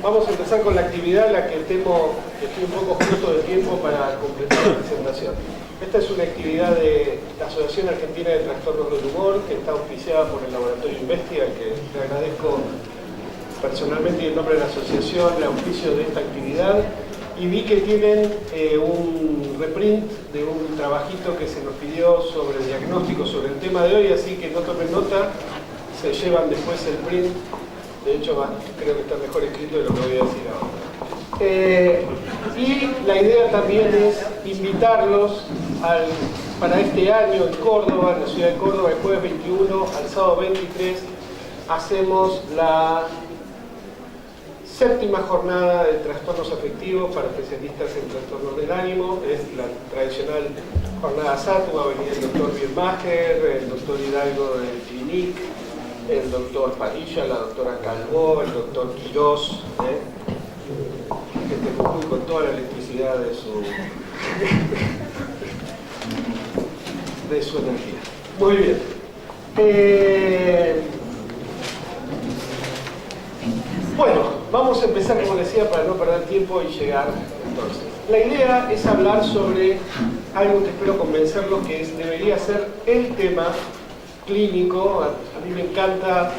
vamos a empezar con la actividad en la que temo que estoy un poco corto de tiempo para completar la presentación. Esta es una actividad de la Asociación Argentina de Trastornos del Humor, que está auspiciada por el Laboratorio Investiga, que le agradezco personalmente y en nombre de la asociación el auspicio de esta actividad. Y vi que tienen un reprint de un trabajito que se nos pidió sobre diagnóstico sobre el tema de hoy, así que no tomen nota, se llevan después el print. De hecho, creo que está mejor escrito de lo que voy a decir ahora. Y la idea también es invitarlos para este año en Córdoba, en la ciudad de Córdoba, el jueves 21 al sábado 23, hacemos la séptima jornada de trastornos afectivos para especialistas en trastornos del ánimo. Es la tradicional jornada SATU. Va a venir el doctor Bielmacher, el doctor Hidalgo de Clinic, el doctor Padilla, la doctora Calvó, el doctor Quirós, gente muy con toda la electricidad de su energía. Muy bien. Bueno, vamos a empezar, como decía, para no perder tiempo y llegar entonces. La idea es hablar sobre algo que espero convencerlos que debería ser el tema clínico. A mí me encanta,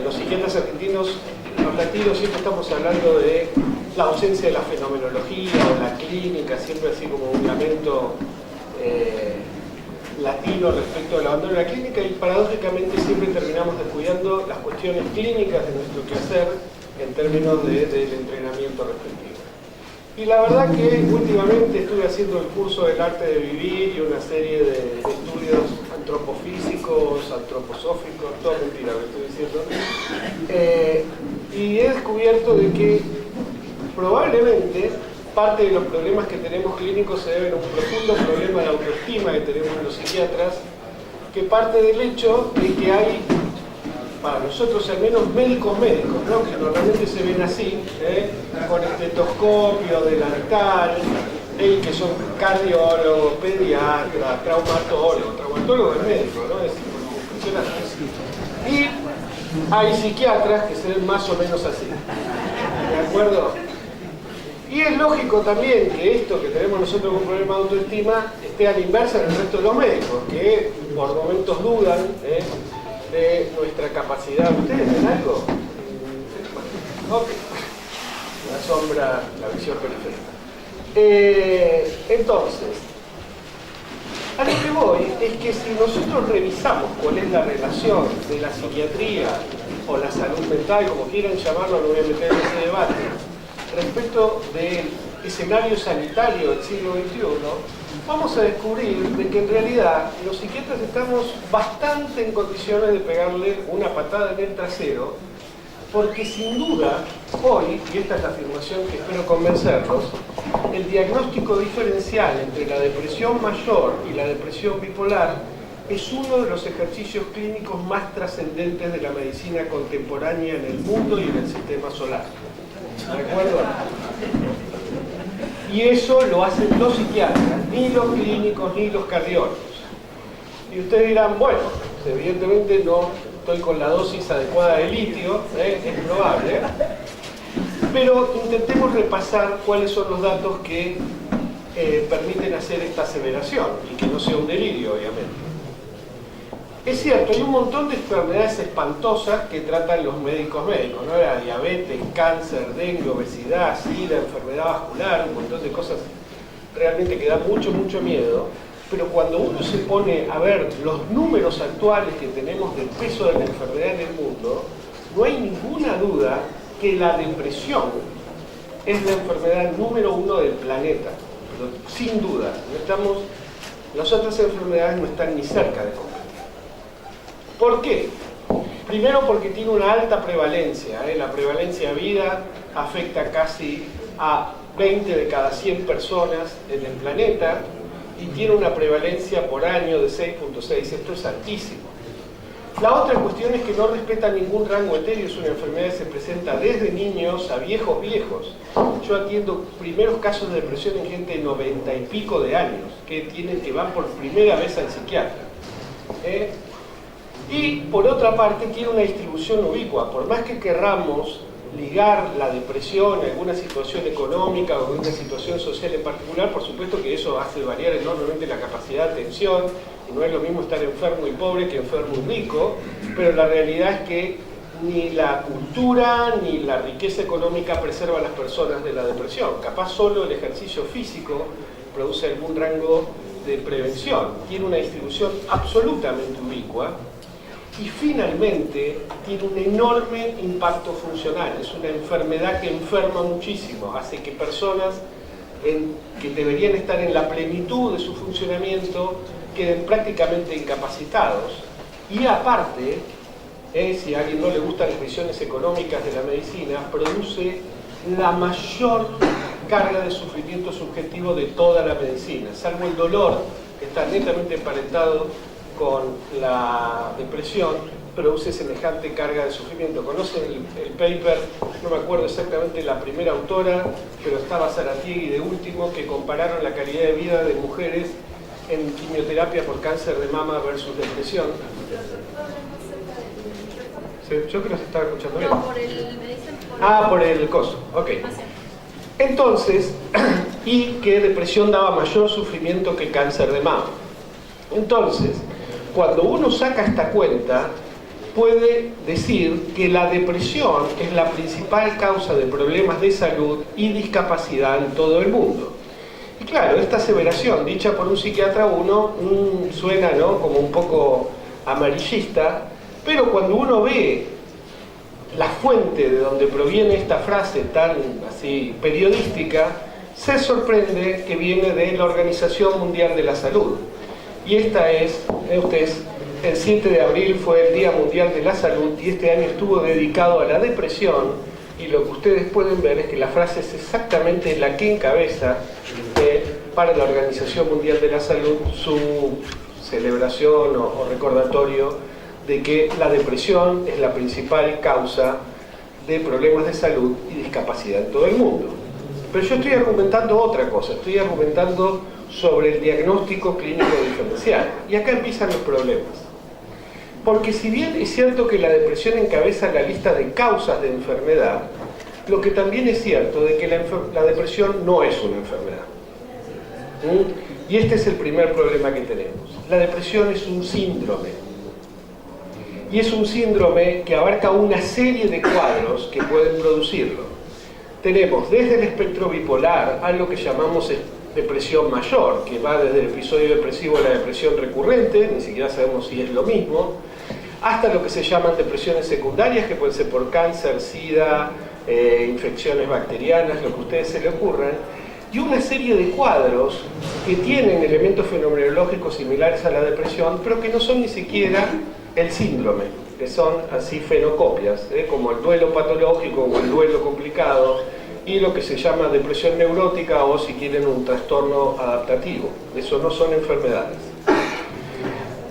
los psiquiatras argentinos, los latinos, siempre estamos hablando de la ausencia de la fenomenología o la clínica, siempre así como un lamento latino respecto al abandono de la clínica, y paradójicamente siempre terminamos descuidando las cuestiones clínicas de nuestro quehacer en términos del entrenamiento respectivo. Y la verdad que últimamente estuve haciendo el curso del arte de vivir y una serie de estudios antropofísicos, antroposóficos, todo mentira lo que estoy diciendo, y he descubierto de que probablemente parte de los problemas que tenemos clínicos se deben a un profundo problema de autoestima que tenemos los psiquiatras, que parte del hecho de que hay, para nosotros al menos, médicos, ¿no? Que normalmente se ven así, con estetoscopio, delantal, que son cardiólogos, pediatras, traumatólogo es médico, ¿no? Es impresionante. Y hay psiquiatras que se ven más o menos así, ¿de acuerdo? Y es lógico también que esto que tenemos nosotros como problema de autoestima esté a la inversa en el resto de los médicos, que por momentos dudan de nuestra capacidad. ¿Ustedes ven algo? Bueno, ok. La sombra, la visión periférica. Entonces, a lo que voy es que si nosotros revisamos cuál es la relación de la psiquiatría o la salud mental, como quieran llamarlo, no voy a meter en ese debate, respecto del escenario sanitario del siglo XXI, vamos a descubrir de que en realidad los psiquiatras estamos bastante en condiciones de pegarle una patada en el trasero, porque sin duda hoy, y esta es la afirmación que espero convencerlos, el diagnóstico diferencial entre la depresión mayor y la depresión bipolar es uno de los ejercicios clínicos más trascendentes de la medicina contemporánea en el mundo y en el sistema solar. ¿De acuerdo? Y eso lo hacen los psiquiatras, ni los clínicos, ni los cardiólogos. Y ustedes dirán, bueno, evidentemente no estoy con la dosis adecuada de litio, es probable, pero intentemos repasar cuáles son los datos que permiten hacer esta aseveración, y que no sea un delirio, obviamente. Es cierto, hay un montón de enfermedades espantosas que tratan los médicos, ¿no? La diabetes, cáncer, dengue, obesidad, sida, enfermedad vascular, un montón de cosas realmente que dan mucho miedo, pero cuando uno se pone a ver los números actuales que tenemos del peso de la enfermedad en el mundo, no hay ninguna duda que la depresión es la enfermedad número 1 del planeta, pero sin duda, las otras enfermedades no están ni cerca de competir. ¿Por qué? Primero porque tiene una alta prevalencia, la prevalencia de vida afecta casi a 20 de cada 100 personas en el planeta y tiene una prevalencia por año de 6.6, esto es altísimo. La otra cuestión es que no respeta ningún rango etéreo, es una enfermedad que se presenta desde niños a viejos. Yo atiendo primeros casos de depresión en gente de 90 y pico de años, que van por primera vez al psiquiatra. Y por otra parte tiene una distribución ubicua, por más que querramos ligar la depresión a alguna situación económica o a una situación social en particular, por supuesto que eso hace variar enormemente la capacidad de atención, y no es lo mismo estar enfermo y pobre que enfermo y rico, pero la realidad es que ni la cultura ni la riqueza económica preserva a las personas de la depresión. Capaz solo el ejercicio físico produce algún rango de prevención. Tiene una distribución absolutamente ubicua y finalmente tiene un enorme impacto funcional. Es una enfermedad que enferma muchísimo, hace que personas que deberían estar en la plenitud de su funcionamiento queden prácticamente incapacitados. Y aparte, si a alguien no le gustan las visiones económicas de la medicina, produce la mayor carga de sufrimiento subjetivo de toda la medicina, salvo el dolor, que está netamente emparentado con la depresión, produce semejante carga de sufrimiento. ¿Conocen el paper? No me acuerdo exactamente la primera autora, pero estaba Zaratiegui de último, que compararon la calidad de vida de mujeres en quimioterapia por cáncer de mama versus depresión. Sí, yo creo que se estaba escuchando bien. No, por el... por el coso, ok. Entonces, y que depresión daba mayor sufrimiento que cáncer de mama. Entonces, cuando uno saca esta cuenta, puede decir que la depresión es la principal causa de problemas de salud y discapacidad en todo el mundo. Y claro, esta aseveración dicha por un psiquiatra suena, ¿no?, como un poco amarillista, pero cuando uno ve la fuente de donde proviene esta frase tan así periodística, se sorprende que viene de la Organización Mundial de la Salud. Y esta es, ustedes, el 7 de abril fue el Día Mundial de la Salud y este año estuvo dedicado a la depresión, y lo que ustedes pueden ver es que la frase es exactamente la que encabeza para la Organización Mundial de la Salud su celebración o recordatorio de que la depresión es la principal causa de problemas de salud y discapacidad en todo el mundo. Pero yo estoy argumentando otra cosa, estoy argumentando sobre el diagnóstico clínico diferencial. Y acá empiezan los problemas. Porque si bien es cierto que la depresión encabeza la lista de causas de enfermedad, lo que también es cierto es que la depresión no es una enfermedad. Y este es el primer problema que tenemos. La depresión es un síndrome. Y es un síndrome que abarca una serie de cuadros que pueden producirlo. Tenemos desde el espectro bipolar a lo que llamamos depresión mayor, que va desde el episodio depresivo a la depresión recurrente, ni siquiera sabemos si es lo mismo, hasta lo que se llaman depresiones secundarias, que pueden ser por cáncer, sida, infecciones bacterianas, lo que a ustedes se le ocurran, y una serie de cuadros que tienen elementos fenomenológicos similares a la depresión, pero que no son ni siquiera el síndrome, que son así fenocopias, como el duelo patológico o el duelo complicado, y lo que se llama depresión neurótica o, si quieren, un trastorno adaptativo. Eso no son enfermedades.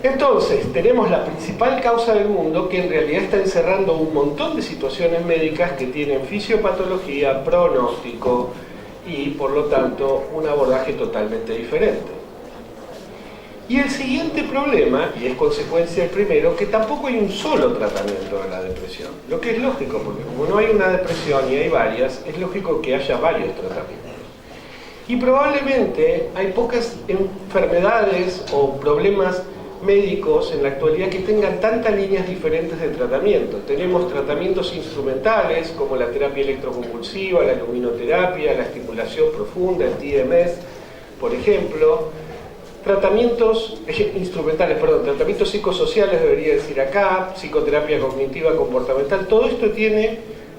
Entonces, tenemos la principal causa del mundo, que en realidad está encerrando un montón de situaciones médicas que tienen fisiopatología, pronóstico y, por lo tanto, un abordaje totalmente diferente. Y el siguiente problema, y es consecuencia del primero, que tampoco hay un solo tratamiento de la depresión. Lo que es lógico, porque como no hay una depresión y hay varias, es lógico que haya varios tratamientos. Y probablemente hay pocas enfermedades o problemas médicos en la actualidad que tengan tantas líneas diferentes de tratamiento. Tenemos tratamientos instrumentales como la terapia electroconvulsiva, la luminoterapia, la estimulación profunda, el TMS, por ejemplo. Tratamientos psicosociales, debería decir acá, psicoterapia cognitiva comportamental, todo esto tiene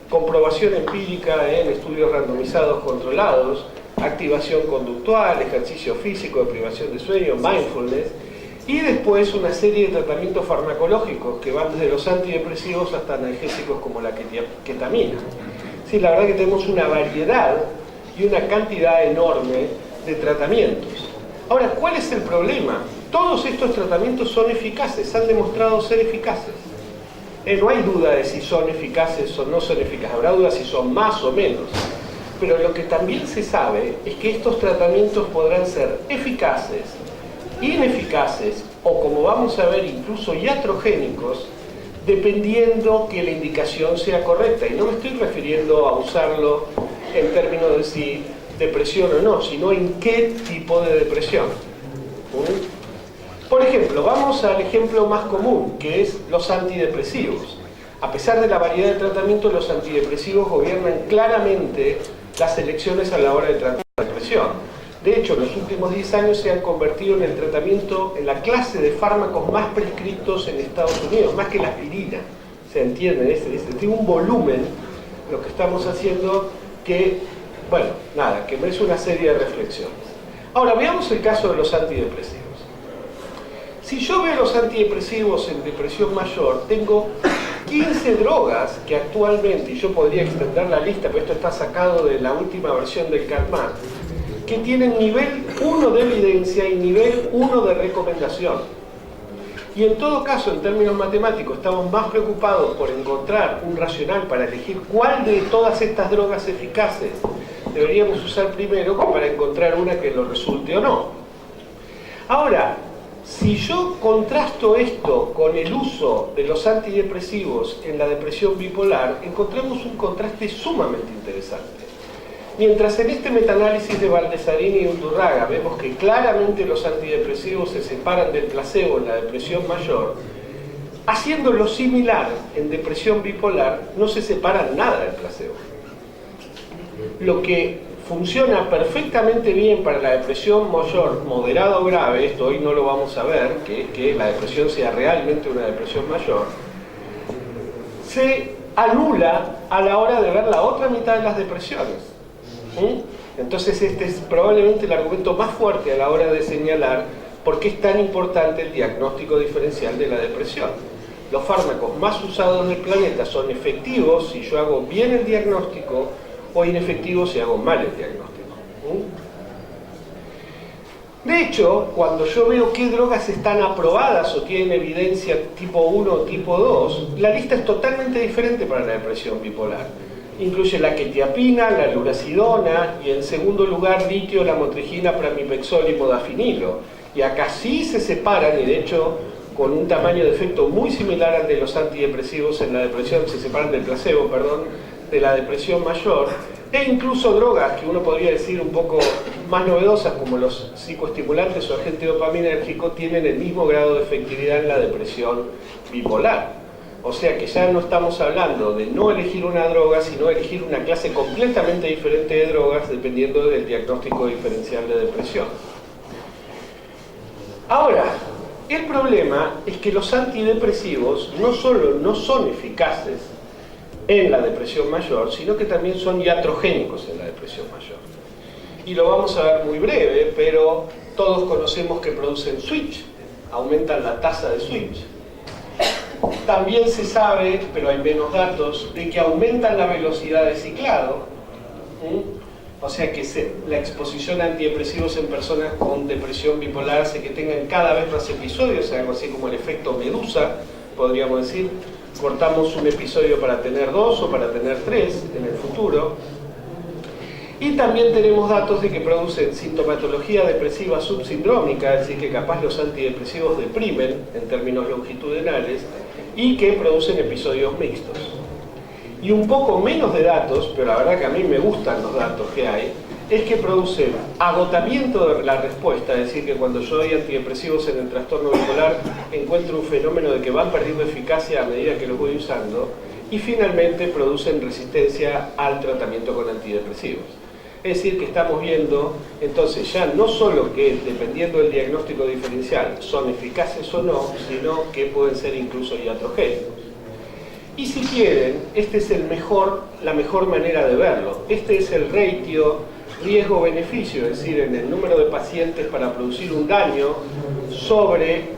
comprobación empírica en estudios randomizados controlados, activación conductual, ejercicio físico, deprivación de sueño, mindfulness, y después una serie de tratamientos farmacológicos que van desde los antidepresivos hasta analgésicos como la ketamina. Sí, la verdad que tenemos una variedad y una cantidad enorme de tratamientos. Ahora, ¿cuál es el problema? Todos estos tratamientos son eficaces, han demostrado ser eficaces. No hay duda de si son eficaces o no son eficaces, habrá duda si son más o menos. Pero lo que también se sabe es que estos tratamientos podrán ser eficaces, ineficaces o, como vamos a ver, incluso iatrogénicos, dependiendo que la indicación sea correcta. Y no me estoy refiriendo a usarlo en términos de si depresión o no, sino en qué tipo de depresión. Por ejemplo, vamos al ejemplo más común, que es los antidepresivos. A pesar de la variedad de tratamientos, los antidepresivos gobiernan claramente las elecciones a la hora de tratar la depresión. De hecho, en los últimos 10 años se han convertido en el tratamiento, en la clase de fármacos más prescritos en Estados Unidos, más que la aspirina. ¿Se entiende? Tiene un volumen, lo que estamos haciendo, que, bueno, nada, que merece una serie de reflexiones. Ahora, veamos el caso de los antidepresivos. Si yo veo los antidepresivos en depresión mayor, tengo 15 drogas que actualmente, y yo podría extender la lista, pero esto está sacado de la última versión del CARMAT, que tienen nivel 1 de evidencia y nivel 1 de recomendación. Y en todo caso, en términos matemáticos, estamos más preocupados por encontrar un racional para elegir cuál de todas estas drogas eficaces deberíamos usar primero que para encontrar una que lo resulte o no. Ahora, si yo contrasto esto con el uso de los antidepresivos en la depresión bipolar, encontramos un contraste sumamente interesante. Mientras en este metaanálisis de Baldessarini y Undurraga vemos que claramente los antidepresivos se separan del placebo en la depresión mayor, haciéndolo similar en depresión bipolar no se separan nada del placebo. Lo que funciona perfectamente bien para la depresión mayor moderada o grave, esto hoy no lo vamos a ver, que la depresión sea realmente una depresión mayor, se anula a la hora de ver la otra mitad de las depresiones. Entonces este es probablemente el argumento más fuerte a la hora de señalar por qué es tan importante el diagnóstico diferencial de la depresión. Los fármacos más usados del planeta son efectivos si yo hago bien el diagnóstico o inefectivos si hago mal el diagnóstico. De hecho, cuando yo veo qué drogas están aprobadas o tienen evidencia tipo 1 o tipo 2, la lista es totalmente diferente para la depresión bipolar. Incluye la quetiapina, la lurasidona y en segundo lugar litio, lamotrigina, pramipexol y modafinilo. Y acá sí se separan, y de hecho con un tamaño de efecto muy similar al de los antidepresivos en la depresión, se separan del placebo, perdón, de la depresión mayor, e incluso drogas que uno podría decir un poco más novedosas como los psicoestimulantes o agentes dopaminérgicos tienen el mismo grado de efectividad en la depresión bipolar. O sea que ya no estamos hablando de no elegir una droga, sino elegir una clase completamente diferente de drogas dependiendo del diagnóstico diferencial de depresión. Ahora, el problema es que los antidepresivos no solo no son eficaces en la depresión mayor, sino que también son iatrogénicos en la depresión mayor. Y lo vamos a ver muy breve, pero todos conocemos que producen switch, aumentan la tasa de switch. También se sabe, pero hay menos datos, de que aumentan la velocidad de ciclado. O sea que la exposición a antidepresivos en personas con depresión bipolar hace que tengan cada vez más episodios, algo así como el efecto medusa, podríamos decir. Cortamos un episodio para tener 2 o para tener 3 en el futuro. Y también tenemos datos de que producen sintomatología depresiva subsindrómica, es decir, que capaz los antidepresivos deprimen en términos longitudinales y que producen episodios mixtos. Y un poco menos de datos, pero la verdad que a mí me gustan los datos que hay, es que producen agotamiento de la respuesta, es decir, que cuando yo doy antidepresivos en el trastorno bipolar encuentro un fenómeno de que van perdiendo eficacia a medida que los voy usando, y finalmente producen resistencia al tratamiento con antidepresivos. Es decir, que estamos viendo entonces ya no solo que dependiendo del diagnóstico diferencial son eficaces o no, sino que pueden ser incluso iatrogénicos. Y si quieren, esta es la mejor manera de verlo. Este es el ratio riesgo-beneficio, es decir, en el número de pacientes para producir un daño sobre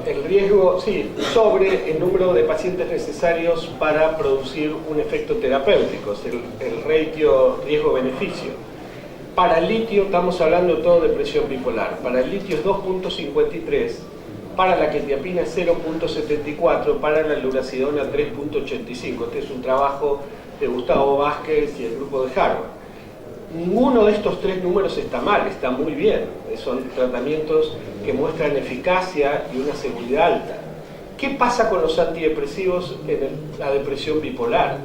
el número de pacientes necesarios para producir un efecto terapéutico, es el ratio riesgo-beneficio. Para el litio estamos hablando de todo depresión bipolar. Para el litio es 2.53, para la quetiapina es 0.74, para la lurasidona 3.85. Este es un trabajo de Gustavo Vázquez y el grupo de Harvard. Ninguno de estos tres números está mal, está muy bien. Son tratamientos que muestran eficacia y una seguridad alta. ¿Qué pasa con los antidepresivos en la depresión bipolar?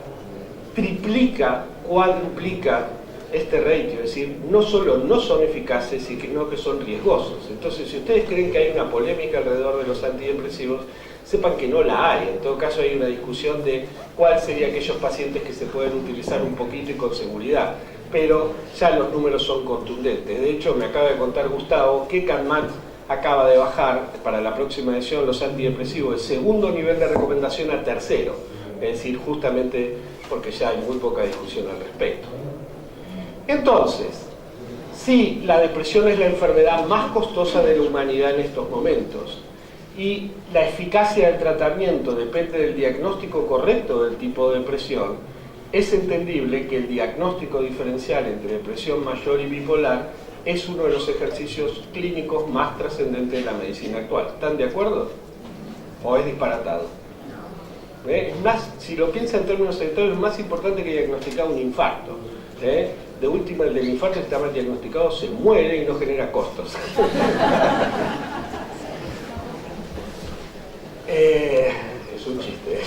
Triplica, cuadruplica este ratio, es decir, no solo no son eficaces, sino que son riesgosos. Entonces, si ustedes creen que hay una polémica alrededor de los antidepresivos, sepan que no la hay. En todo caso, hay una discusión de cuál serían aquellos pacientes que se pueden utilizar un poquito y con seguridad. Pero ya los números son contundentes. De hecho, me acaba de contar Gustavo que CanMat acaba de bajar para la próxima edición los antidepresivos de segundo nivel de recomendación a tercero. Es decir, justamente porque ya hay muy poca discusión al respecto. Entonces, sí, la depresión es la enfermedad más costosa de la humanidad en estos momentos y la eficacia del tratamiento depende del diagnóstico correcto del tipo de depresión. Es entendible que el diagnóstico diferencial entre depresión mayor y bipolar es uno de los ejercicios clínicos más trascendentes de la medicina actual. ¿Están de acuerdo? ¿O es disparatado? Es más, si lo piensa en términos sanitarios, es más importante que diagnosticar un infarto. De última, el del infarto, que está mal diagnosticado, se muere y no genera costos. Es un chiste.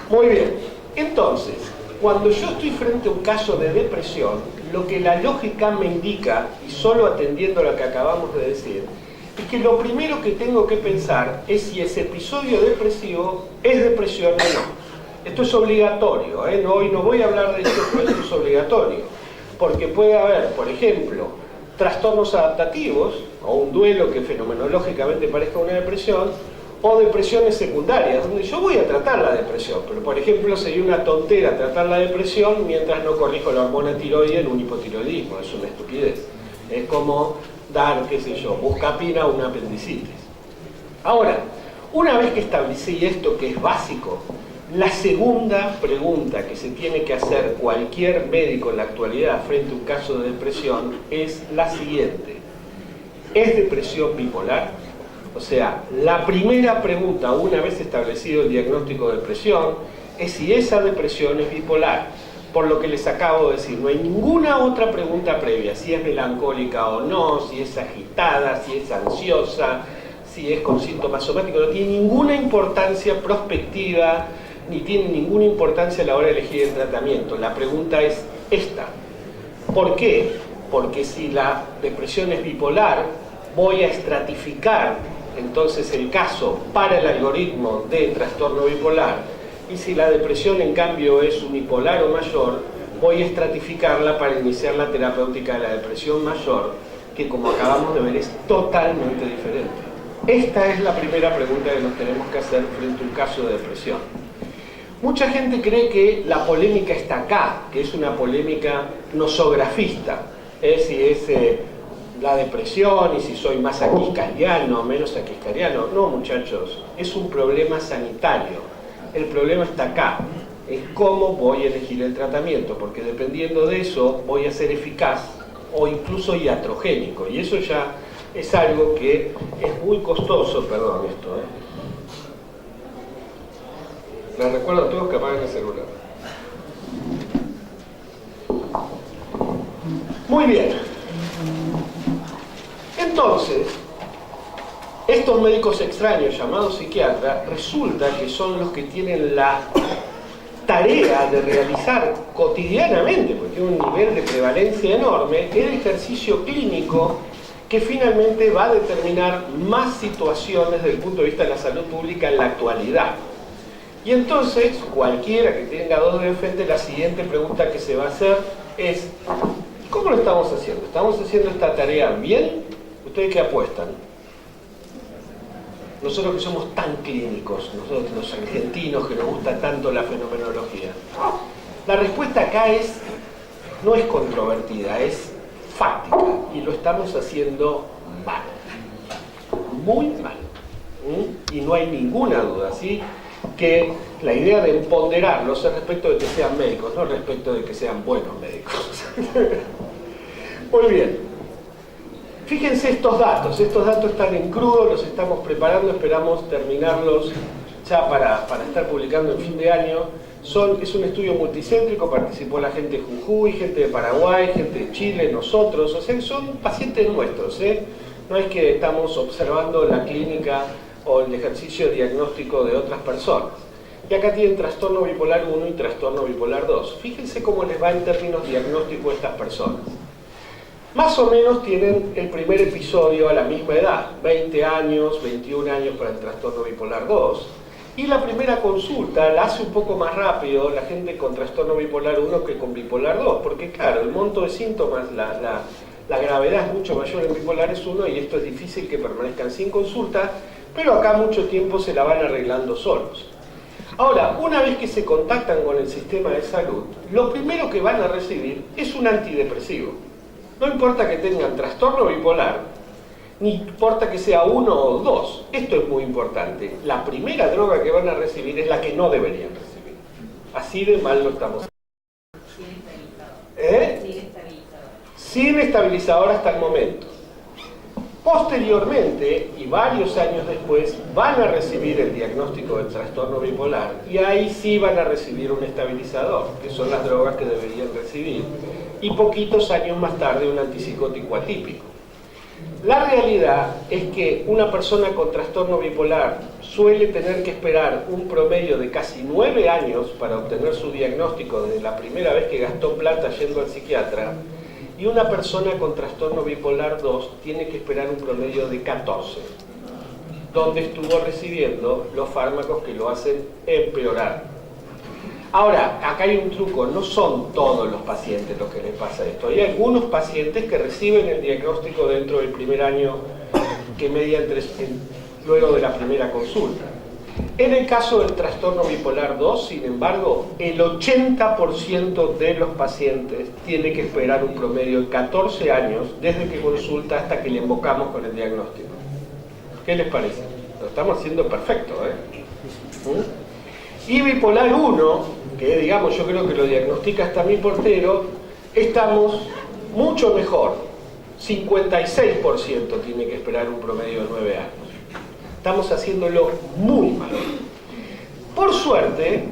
Muy bien. Entonces, cuando yo estoy frente a un caso de depresión, lo que la lógica me indica, y solo atendiendo a lo que acabamos de decir, es que lo primero que tengo que pensar es si ese episodio depresivo es depresión o no. Esto es obligatorio, hoy no voy a hablar de esto, pero esto es obligatorio. Porque puede haber, por ejemplo, trastornos adaptativos, o un duelo que fenomenológicamente parezca una depresión, o depresiones secundarias, donde yo voy a tratar la depresión, pero por ejemplo sería una tontera tratar la depresión mientras no corrijo la hormona tiroide en un hipotiroidismo, es una estupidez. Es como dar, qué sé yo, buscapina a una apendicitis. Ahora, una vez que establecí esto que es básico, la segunda pregunta que se tiene que hacer cualquier médico en la actualidad frente a un caso de depresión es la siguiente: ¿es depresión bipolar? O sea, la primera pregunta, una vez establecido el diagnóstico de depresión, es si esa depresión es bipolar. Por lo que les acabo de decir, no hay ninguna otra pregunta previa, si es melancólica o no, si es agitada, si es ansiosa, si es con síntomas somáticos, no tiene ninguna importancia prospectiva, ni tiene ninguna importancia a la hora de elegir el tratamiento. La pregunta es esta: ¿por qué? Porque si la depresión es bipolar, voy a estratificar entonces el caso para el algoritmo de trastorno bipolar, y si la depresión en cambio es unipolar o mayor, voy a estratificarla para iniciar la terapéutica de la depresión mayor, que como acabamos de ver es totalmente diferente. Esta es la primera pregunta que nos tenemos que hacer frente a un caso de depresión. Mucha gente cree que la polémica está acá, que es una polémica nosografista, si es la depresión y si soy más aquiscariano o menos aquiscariano. No, muchachos, es un problema sanitario. El problema está acá, es cómo voy a elegir el tratamiento, porque dependiendo de eso voy a ser eficaz o incluso iatrogénico, y eso ya es algo que es muy costoso. Perdón esto, Les recuerdo a todos que apaguen el celular. Muy bien. Entonces, estos médicos extraños llamados psiquiatras resulta que son los que tienen la tarea de realizar cotidianamente, porque tiene un nivel de prevalencia enorme, el ejercicio clínico que finalmente va a determinar más situaciones desde el punto de vista de la salud pública en la actualidad. Y entonces, cualquiera que tenga dos de frente, la siguiente pregunta que se va a hacer es: ¿cómo lo estamos haciendo? ¿Estamos haciendo esta tarea bien? ¿Ustedes qué apuestan? Nosotros que somos tan clínicos, nosotros los argentinos que nos gusta tanto la fenomenología. La respuesta acá no es controvertida, es fáctica, y lo estamos haciendo mal, muy mal. Y no hay ninguna duda, ¿sí?, que la idea de ponderarlos es respecto de que sean médicos, no respecto de que sean buenos médicos. Muy bien. Fíjense estos datos están en crudo, los estamos preparando, esperamos terminarlos ya para estar publicando en fin de año. Es un estudio multicéntrico, participó la gente de Jujuy, gente de Paraguay, gente de Chile, nosotros, o sea, son pacientes nuestros, No es que estamos observando la clínica o el ejercicio diagnóstico de otras personas. Y acá tienen trastorno bipolar 1 y trastorno bipolar 2. Fíjense cómo les va en términos diagnósticos a estas personas. Más o menos tienen el primer episodio a la misma edad, 20 años, 21 años para el trastorno bipolar 2. Y la primera consulta la hace un poco más rápido la gente con trastorno bipolar 1 que con bipolar 2, porque claro, el monto de síntomas, la gravedad es mucho mayor en bipolares 1 y esto es difícil que permanezcan sin consulta, pero acá mucho tiempo se la van arreglando solos. Ahora, una vez que se contactan con el sistema de salud, lo primero que van a recibir es un antidepresivo. No importa que tengan trastorno bipolar, ni importa que sea 1 o 2. Esto es muy importante. La primera droga que van a recibir es la que no deberían recibir. Así de mal lo estamos haciendo. Sin estabilizador hasta el momento. Posteriormente, y varios años después, van a recibir el diagnóstico del trastorno bipolar y ahí sí van a recibir un estabilizador, que son las drogas que deberían recibir, y poquitos años más tarde un antipsicótico atípico. La realidad es que una persona con trastorno bipolar suele tener que esperar un promedio de casi 9 años para obtener su diagnóstico desde la primera vez que gastó plata yendo al psiquiatra, y una persona con trastorno bipolar 2 tiene que esperar un promedio de 14, donde estuvo recibiendo los fármacos que lo hacen empeorar. Ahora, acá hay un truco, no son todos los pacientes los que les pasa esto. Hay algunos pacientes que reciben el diagnóstico dentro del primer año que media luego de la primera consulta. En el caso del trastorno bipolar 2, sin embargo, el 80% de los pacientes tiene que esperar un promedio de 14 años desde que consulta hasta que le invocamos con el diagnóstico. ¿Qué les parece? Lo estamos haciendo perfecto, Y bipolar 1, que digamos yo creo que lo diagnostica hasta mi portero, estamos mucho mejor. 56% tiene que esperar un promedio de 9 años. Estamos haciéndolo muy mal. Por suerte,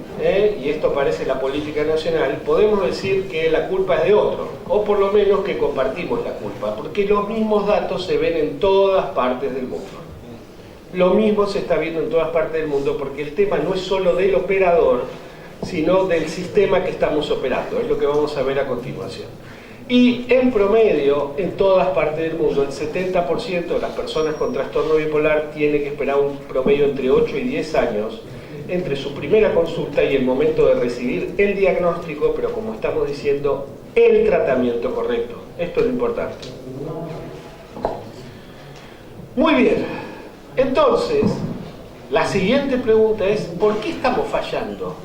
y esto parece la política nacional, podemos decir que la culpa es de otro, o por lo menos que compartimos la culpa, porque los mismos datos se ven en todas partes del mundo. Lo mismo se está viendo en todas partes del mundo, porque el tema no es solo del operador, sino del sistema que estamos operando, es lo que vamos a ver a continuación. Y en promedio, en todas partes del mundo, el 70% de las personas con trastorno bipolar tiene que esperar un promedio entre 8 y 10 años entre su primera consulta y el momento de recibir el diagnóstico, pero como estamos diciendo, el tratamiento correcto. Esto es lo importante. Muy bien. Entonces, la siguiente pregunta es, ¿por qué estamos fallando?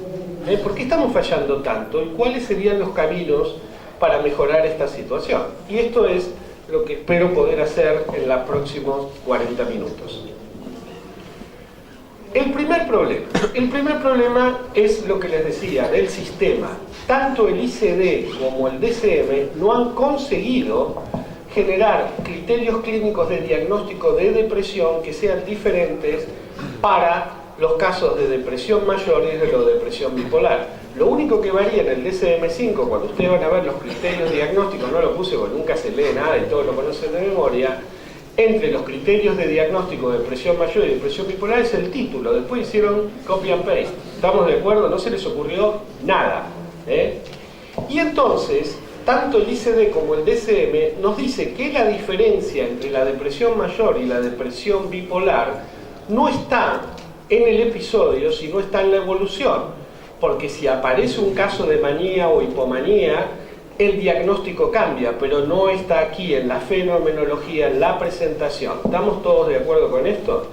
¿Por qué estamos fallando tanto? ¿Y cuáles serían los caminos para mejorar esta situación? Y esto es lo que espero poder hacer en los próximos 40 minutos. El primer problema es lo que les decía, del sistema. Tanto el ICD como el DSM no han conseguido generar criterios clínicos de diagnóstico de depresión que sean diferentes para los casos de depresión mayor y de la depresión bipolar. Lo único que varía en el DSM-5, cuando ustedes van a ver los criterios diagnósticos, no lo puse porque nunca se lee nada y todos lo conocen de memoria, entre los criterios de diagnóstico de depresión mayor y depresión bipolar es el título. Después hicieron copy and paste. ¿Estamos de acuerdo? No se les ocurrió nada. Y entonces, tanto el ICD como el DSM nos dice que la diferencia entre la depresión mayor y la depresión bipolar no está en el episodio, sino está en la evolución. Porque si aparece un caso de manía o hipomanía, el diagnóstico cambia, pero no está aquí en la fenomenología, en la presentación. ¿Estamos todos de acuerdo con esto?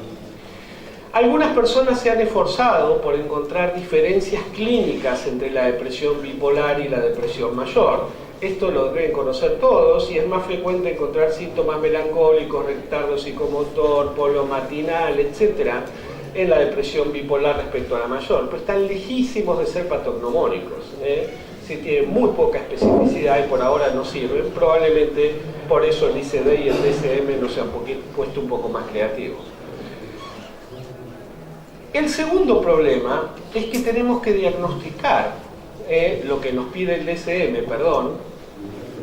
Algunas personas se han esforzado por encontrar diferencias clínicas entre la depresión bipolar y la depresión mayor. Esto lo deben conocer todos y es más frecuente encontrar síntomas melancólicos, retardo psicomotor, polo matinal, etc. en la depresión bipolar respecto a la mayor, pero están lejísimos de ser patognomónicos. Sí, tienen muy poca especificidad y por ahora no sirven. Probablemente por eso el ICD y el DSM no se han puesto un poco más creativos. El segundo problema es que tenemos que diagnosticar lo que nos pide el DSM,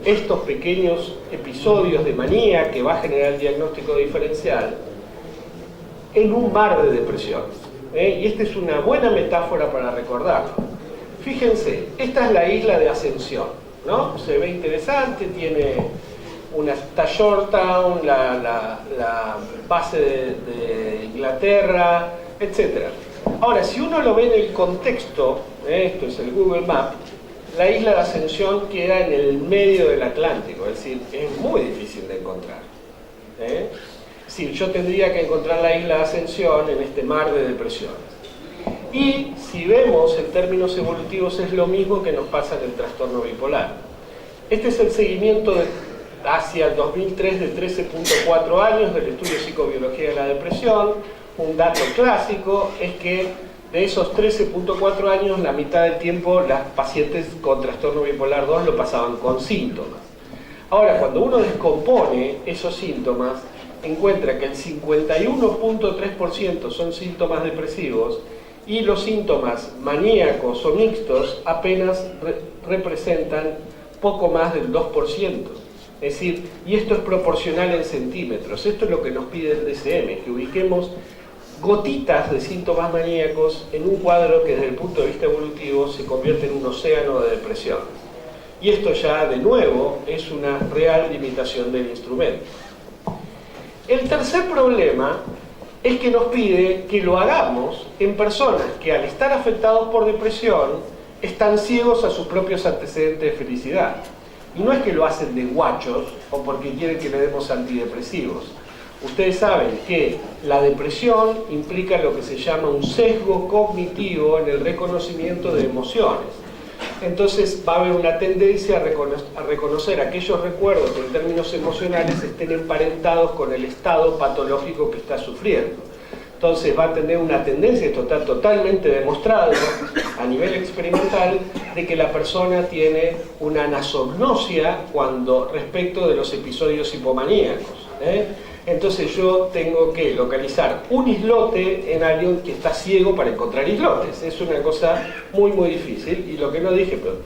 estos pequeños episodios de manía que va a generar el diagnóstico diferencial en un mar de depresiones. Y esta es una buena metáfora para recordarlo. Fíjense, esta es la isla de Ascensión, ¿no? Se ve interesante, tiene está Yorktown, la base de Inglaterra, etc. Ahora, si uno lo ve en el contexto, esto es el Google Maps, la isla de Ascensión queda en el medio del Atlántico, es decir, es muy difícil de encontrar. Sí, yo tendría que encontrar la isla de Ascensión en este mar de depresiones. Y si vemos en términos evolutivos es lo mismo que nos pasa en el trastorno bipolar. Este es el seguimiento hacia el 2003 de 13.4 años del estudio psicobiología de la depresión. Un dato clásico es que de esos 13.4 años, la mitad del tiempo las pacientes con trastorno bipolar 2 lo pasaban con síntomas. Ahora, cuando uno descompone esos síntomas, encuentra que el 51.3% son síntomas depresivos y los síntomas maníacos o mixtos apenas representan poco más del 2%. Es decir, y esto es proporcional en centímetros. Esto es lo que nos pide el DSM, que ubiquemos gotitas de síntomas maníacos en un cuadro que desde el punto de vista evolutivo se convierte en un océano de depresión. Y esto ya, de nuevo, es una real limitación del instrumento. El tercer problema es que nos pide que lo hagamos en personas que al estar afectados por depresión están ciegos a sus propios antecedentes de felicidad. Y no es que lo hacen de guachos o porque quieren que le demos antidepresivos. Ustedes saben que la depresión implica lo que se llama un sesgo cognitivo en el reconocimiento de emociones. Entonces va a haber una tendencia a reconocer aquellos recuerdos que en términos emocionales estén emparentados con el estado patológico que está sufriendo. Entonces va a tener una tendencia, esto está totalmente demostrado a nivel experimental, de que la persona tiene una anasognosia respecto de los episodios hipomaníacos. Entonces yo tengo que localizar un islote en alguien que está ciego para encontrar islotes. Es una cosa muy muy difícil, y lo que no dije, pero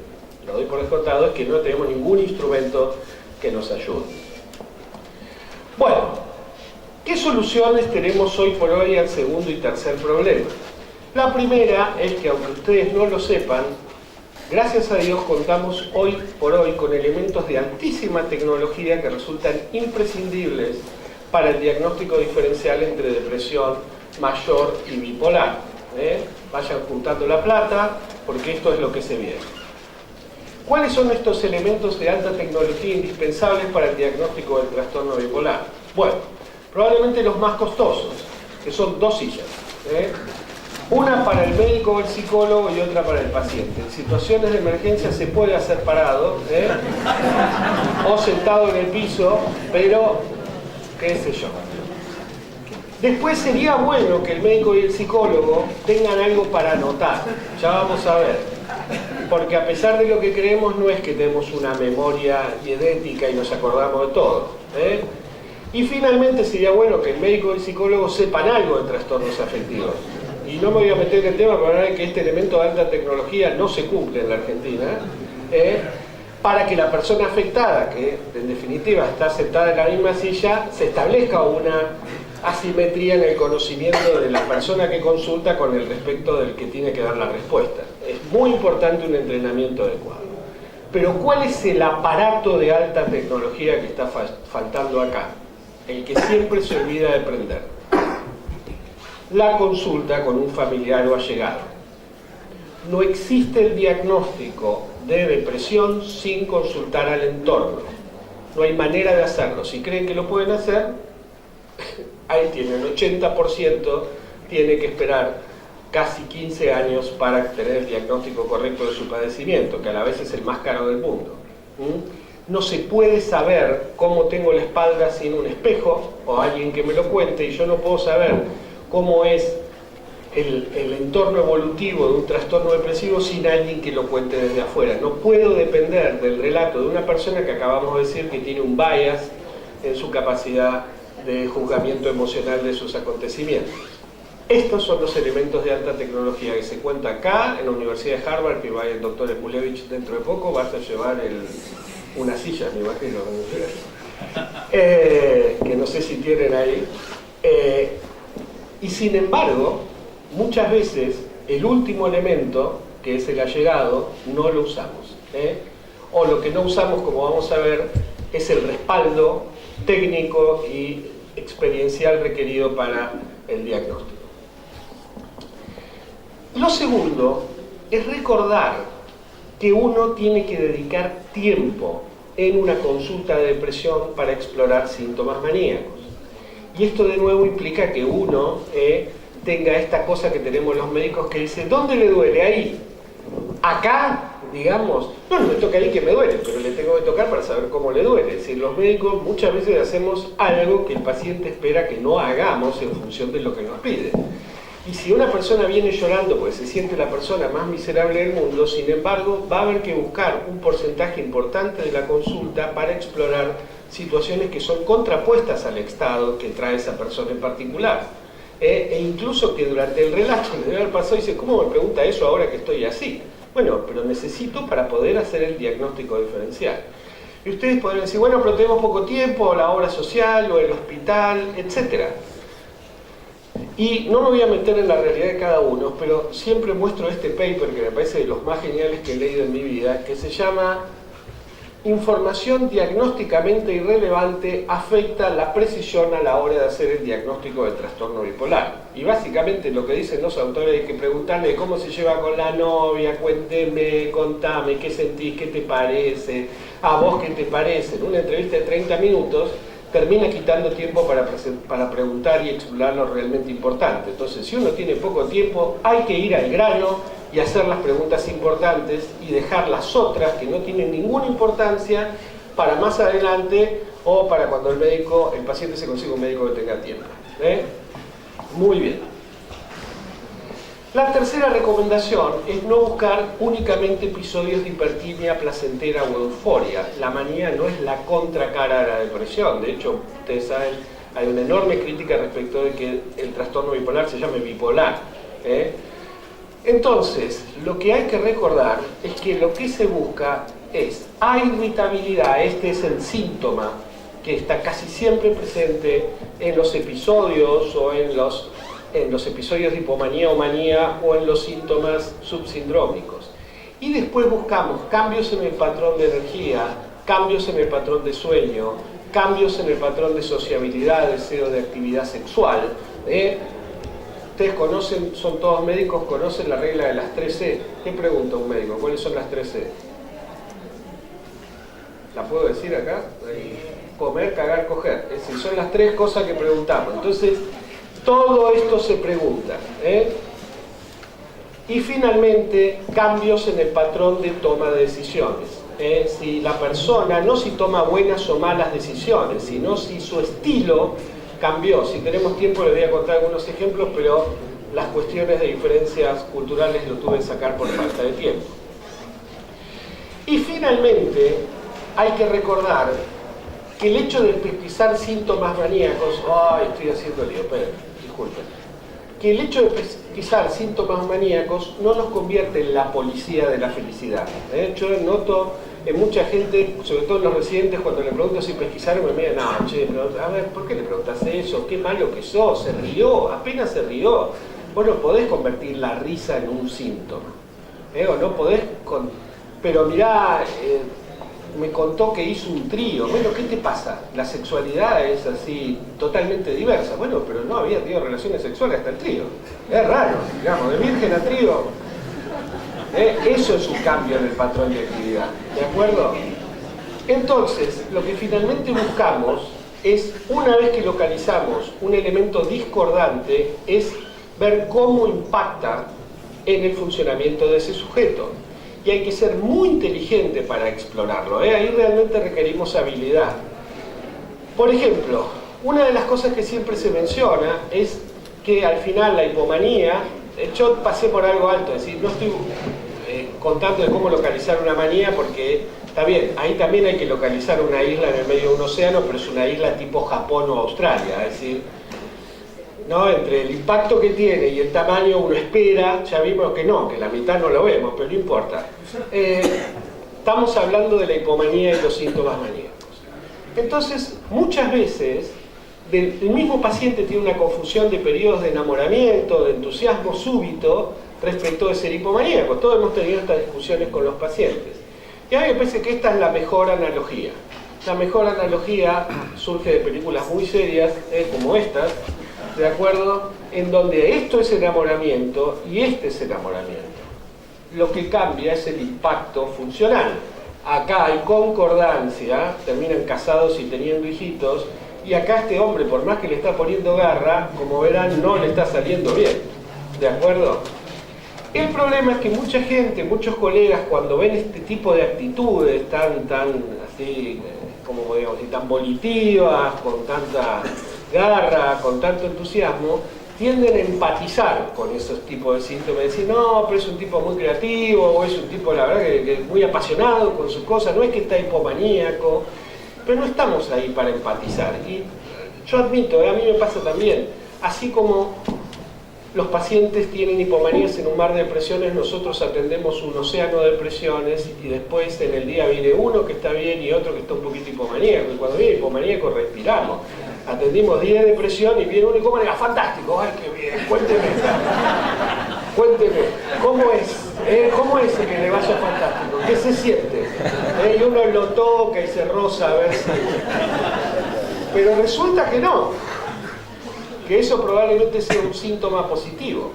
lo doy por descontado, es que no tenemos ningún instrumento que nos ayude. Bueno, ¿qué soluciones tenemos hoy por hoy al segundo y tercer problema? La primera es que, aunque ustedes no lo sepan, gracias a Dios contamos hoy por hoy con elementos de altísima tecnología que resultan imprescindibles para el diagnóstico diferencial entre depresión mayor y bipolar. Vayan juntando la plata, porque esto es lo que se viene. ¿Cuáles son estos elementos de alta tecnología indispensables para el diagnóstico del trastorno bipolar? Bueno, probablemente los más costosos, que son dos sillas. Una para el médico o el psicólogo y otra para el paciente. En situaciones de emergencia se puede hacer parado, o sentado en el piso, pero qué sé yo. Después sería bueno que el médico y el psicólogo tengan algo para anotar. Ya vamos a ver. Porque a pesar de lo que creemos, no es que tenemos una memoria idéntica y nos acordamos de todo. Y finalmente sería bueno que el médico y el psicólogo sepan algo de trastornos afectivos. Y no me voy a meter en el tema para ver que este elemento de alta tecnología no se cumple en la Argentina. Para que la persona afectada, que en definitiva está sentada en la misma silla, se establezca una asimetría en el conocimiento de la persona que consulta con el respecto del que tiene que dar la respuesta. Es muy importante un entrenamiento adecuado. Pero ¿cuál es el aparato de alta tecnología que está faltando acá? El que siempre se olvida de prender. La consulta con un familiar o allegado. No existe el diagnóstico de depresión sin consultar al entorno. No hay manera de hacerlo. Si creen que lo pueden hacer, ahí tienen, el 80% tiene que esperar casi 15 años para tener el diagnóstico correcto de su padecimiento, que a la vez es el más caro del mundo. No se puede saber cómo tengo la espalda sin un espejo o alguien que me lo cuente, y yo no puedo saber cómo es el entorno evolutivo de un trastorno depresivo sin alguien que lo cuente desde afuera. No puedo depender del relato de una persona que acabamos de decir que tiene un bias en su capacidad de juzgamiento emocional de sus acontecimientos. Estos son los elementos de alta tecnología que se cuenta acá en la Universidad de Harvard, que vaya el doctor Epulevich dentro de poco. Vas a llevar una silla, me imagino, que no sé si tienen ahí. Y sin embargo, muchas veces el último elemento, que es el allegado, no lo usamos. O lo que no usamos, como vamos a ver, es el respaldo técnico y experiencial requerido para el diagnóstico. Lo segundo es recordar que uno tiene que dedicar tiempo en una consulta de depresión para explorar síntomas maníacos. Y esto de nuevo implica que uno tenga esta cosa que tenemos los médicos que dice, ¿dónde le duele? Ahí. Acá, digamos, no me toca ahí que me duele, pero le tengo que tocar para saber cómo le duele. Es decir, los médicos muchas veces hacemos algo que el paciente espera que no hagamos en función de lo que nos pide. Y si una persona viene llorando porque se siente la persona más miserable del mundo, sin embargo, va a haber que buscar un porcentaje importante de la consulta para explorar situaciones que son contrapuestas al estado que trae esa persona en particular. E incluso que durante el relato me debe haber pasado y dice, ¿cómo me pregunta eso ahora que estoy así? Bueno, pero necesito para poder hacer el diagnóstico diferencial. Y ustedes podrían decir, bueno, pero tenemos poco tiempo, la obra social o el hospital, etcétera. Y no me voy a meter en la realidad de cada uno, pero siempre muestro este paper que me parece de los más geniales que he leído en mi vida, que se llama Información diagnósticamente irrelevante afecta la precisión a la hora de hacer el diagnóstico del trastorno bipolar. Y básicamente lo que dicen los autores es que preguntarle cómo se lleva con la novia, cuénteme, contame, qué sentís, qué te parece, a vos qué te parece. En una entrevista de 30 minutos termina quitando tiempo para preguntar y explorar lo realmente importante. Entonces, si uno tiene poco tiempo, hay que ir al grano y hacer las preguntas importantes y dejar las otras que no tienen ninguna importancia para más adelante o para cuando el paciente se consiga un médico que tenga tiempo. Muy bien. La tercera recomendación es no buscar únicamente episodios de hipertimia placentera o euforia. La manía no es la contracara de la depresión. De hecho, ustedes saben, hay una enorme crítica respecto de que el trastorno bipolar se llame bipolar. Entonces, lo que hay que recordar es que lo que se busca es, hay irritabilidad, este es el síntoma que está casi siempre presente en los episodios o en los episodios de hipomanía o manía o en los síntomas subsindrómicos. Y después buscamos cambios en el patrón de energía, cambios en el patrón de sueño, cambios en el patrón de sociabilidad, deseo de actividad sexual. Ustedes conocen, son todos médicos, conocen la regla de las 3C. ¿Qué pregunta un médico? ¿Cuáles son las 3C? ¿La puedo decir acá? Comer, cagar, coger. Es decir, son las 3 cosas que preguntamos. Entonces, todo esto se pregunta. Y finalmente, cambios en el patrón de toma de decisiones. Si la persona, no si toma buenas o malas decisiones, sino si su estilo cambió. Si tenemos tiempo les voy a contar algunos ejemplos, pero las cuestiones de diferencias culturales lo tuve que sacar por falta de tiempo. Y finalmente, hay que recordar que el hecho de pesquisar síntomas maníacos, estoy haciendo lío, disculpen, que el hecho de pesquisar síntomas maníacos no nos convierte en la policía de la felicidad. Yo noto en mucha gente, sobre todo en los residentes, cuando le pregunto si pesquisaron, me miran, no, che, pero, a ver, ¿por qué le preguntas eso? Qué malo que sos, se rió, apenas se rió. Vos no podés convertir la risa en un síntoma. O no podés, pero mirá, me contó que hizo un trío. Bueno, ¿qué te pasa? La sexualidad es así, totalmente diversa. Bueno, pero no había tenido relaciones sexuales hasta el trío. Es raro, digamos, de virgen a trío. Eso es un cambio en el patrón de actividad, ¿de acuerdo? Entonces, lo que finalmente buscamos es, una vez que localizamos un elemento discordante, es ver cómo impacta en el funcionamiento de ese sujeto. Y hay que ser muy inteligente para explorarlo, Ahí realmente requerimos habilidad. Por ejemplo, una de las cosas que siempre se menciona es que al final la hipomanía, yo pasé por algo alto, es decir, no estoy contando de cómo localizar una manía porque está bien, ahí también hay que localizar una isla en el medio de un océano, pero es una isla tipo Japón o Australia, es decir, ¿no? Entre el impacto que tiene y el tamaño uno espera, ya vimos que no, que la mitad no lo vemos, pero no importa. Estamos hablando de la hipomanía y los síntomas maníacos. Entonces, muchas veces el mismo paciente tiene una confusión de periodos de enamoramiento, de entusiasmo súbito respecto de ser hipomaníaco. Todos hemos tenido estas discusiones con los pacientes. Y a mí me parece que esta es la mejor analogía. La mejor analogía surge de películas muy serias, como estas, ¿de acuerdo? En donde esto es enamoramiento y este es enamoramiento. Lo que cambia es el impacto funcional. Acá hay concordancia, terminan casados y teniendo hijitos, y acá este hombre, por más que le está poniendo garra, como verán, no le está saliendo bien. ¿De acuerdo? El problema es que mucha gente, muchos colegas, cuando ven este tipo de actitudes tan así, como digamos, tan volitivas, con tanta garra, con tanto entusiasmo, tienden a empatizar con esos tipos de síntomas, decir, no, pero es un tipo muy creativo, o es un tipo, la verdad, que es muy apasionado con sus cosas, no es que está hipomaníaco, pero no estamos ahí para empatizar. Y yo admito, a mí me pasa también, así como los pacientes tienen hipomanías en un mar de depresiones, nosotros atendemos un océano de depresiones y después en el día viene uno que está bien y otro que está un poquito hipomaníaco. Y cuando viene hipomaníaco respiramos. Atendimos 10 de depresión y viene uno hipomaníaco. ¡Fantástico! ¡Ay, qué bien! Cuénteme. Cuénteme. ¿Cómo es? ¿Cómo es el que le vaya fantástico? ¿Qué se siente? Y uno lo toca y se roza a ver si... Pero resulta que no. Que eso probablemente sea un síntoma positivo.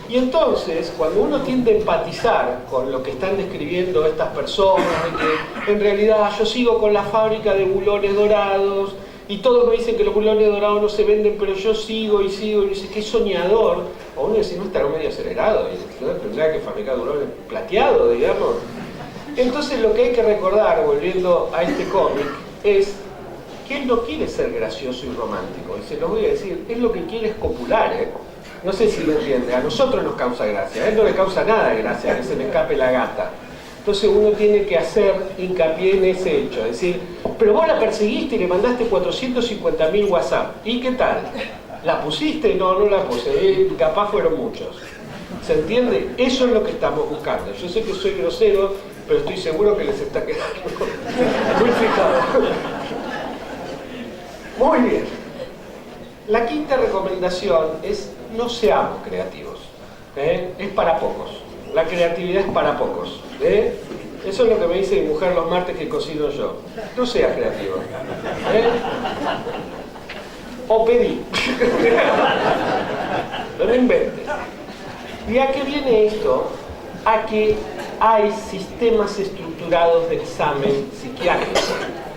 Y entonces, cuando uno tiende a empatizar con lo que están describiendo estas personas, de que en realidad yo sigo con la fábrica de bulones dorados, y todos me dicen que los bulones dorados no se venden, pero yo sigo, y dice, qué soñador. O uno dice, no estará medio acelerado, y tendrá que fabricar bulones plateados, digamos. Entonces lo que hay que recordar, volviendo a este cómic, es que él no quiere ser gracioso y romántico, y se los voy a decir, él lo que quiere es copular, No sé si lo entiende, a nosotros nos causa gracia, a él no le causa nada de gracia que se le escape la gata. Entonces uno tiene que hacer hincapié en ese hecho, decir, pero vos la perseguiste y le mandaste 450.000 WhatsApp, ¿y qué tal? ¿La pusiste? No, no la puse, capaz fueron muchos. ¿Se entiende? Eso es lo que estamos buscando. Yo sé que soy grosero, pero estoy seguro que les está quedando muy fijado. Muy bien. La quinta recomendación es no seamos creativos. Es para pocos. La creatividad es para pocos. Eso es lo que me dice mi mujer los martes que cocino yo. No seas creativo. O pedí. No inventes. ¿Y a qué viene esto? A que hay sistemas estructurados de examen psiquiátrico.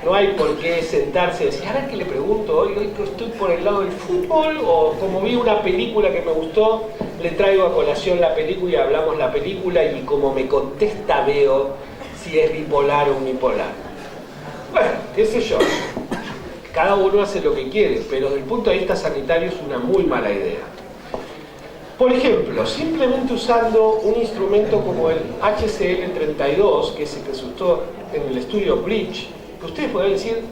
No hay por qué sentarse y decir, a ver qué le pregunto, hoy estoy por el lado del fútbol, o como vi una película que me gustó, le traigo a colación la película y hablamos la película y como me contesta veo si es bipolar o unipolar. Bueno, qué sé yo. Cada uno hace lo que quiere, pero desde el punto de vista sanitario es una muy mala idea. Por ejemplo, simplemente usando un instrumento como el HCL32, que es el que se usó en el estudio Bridge, que ustedes pueden decir,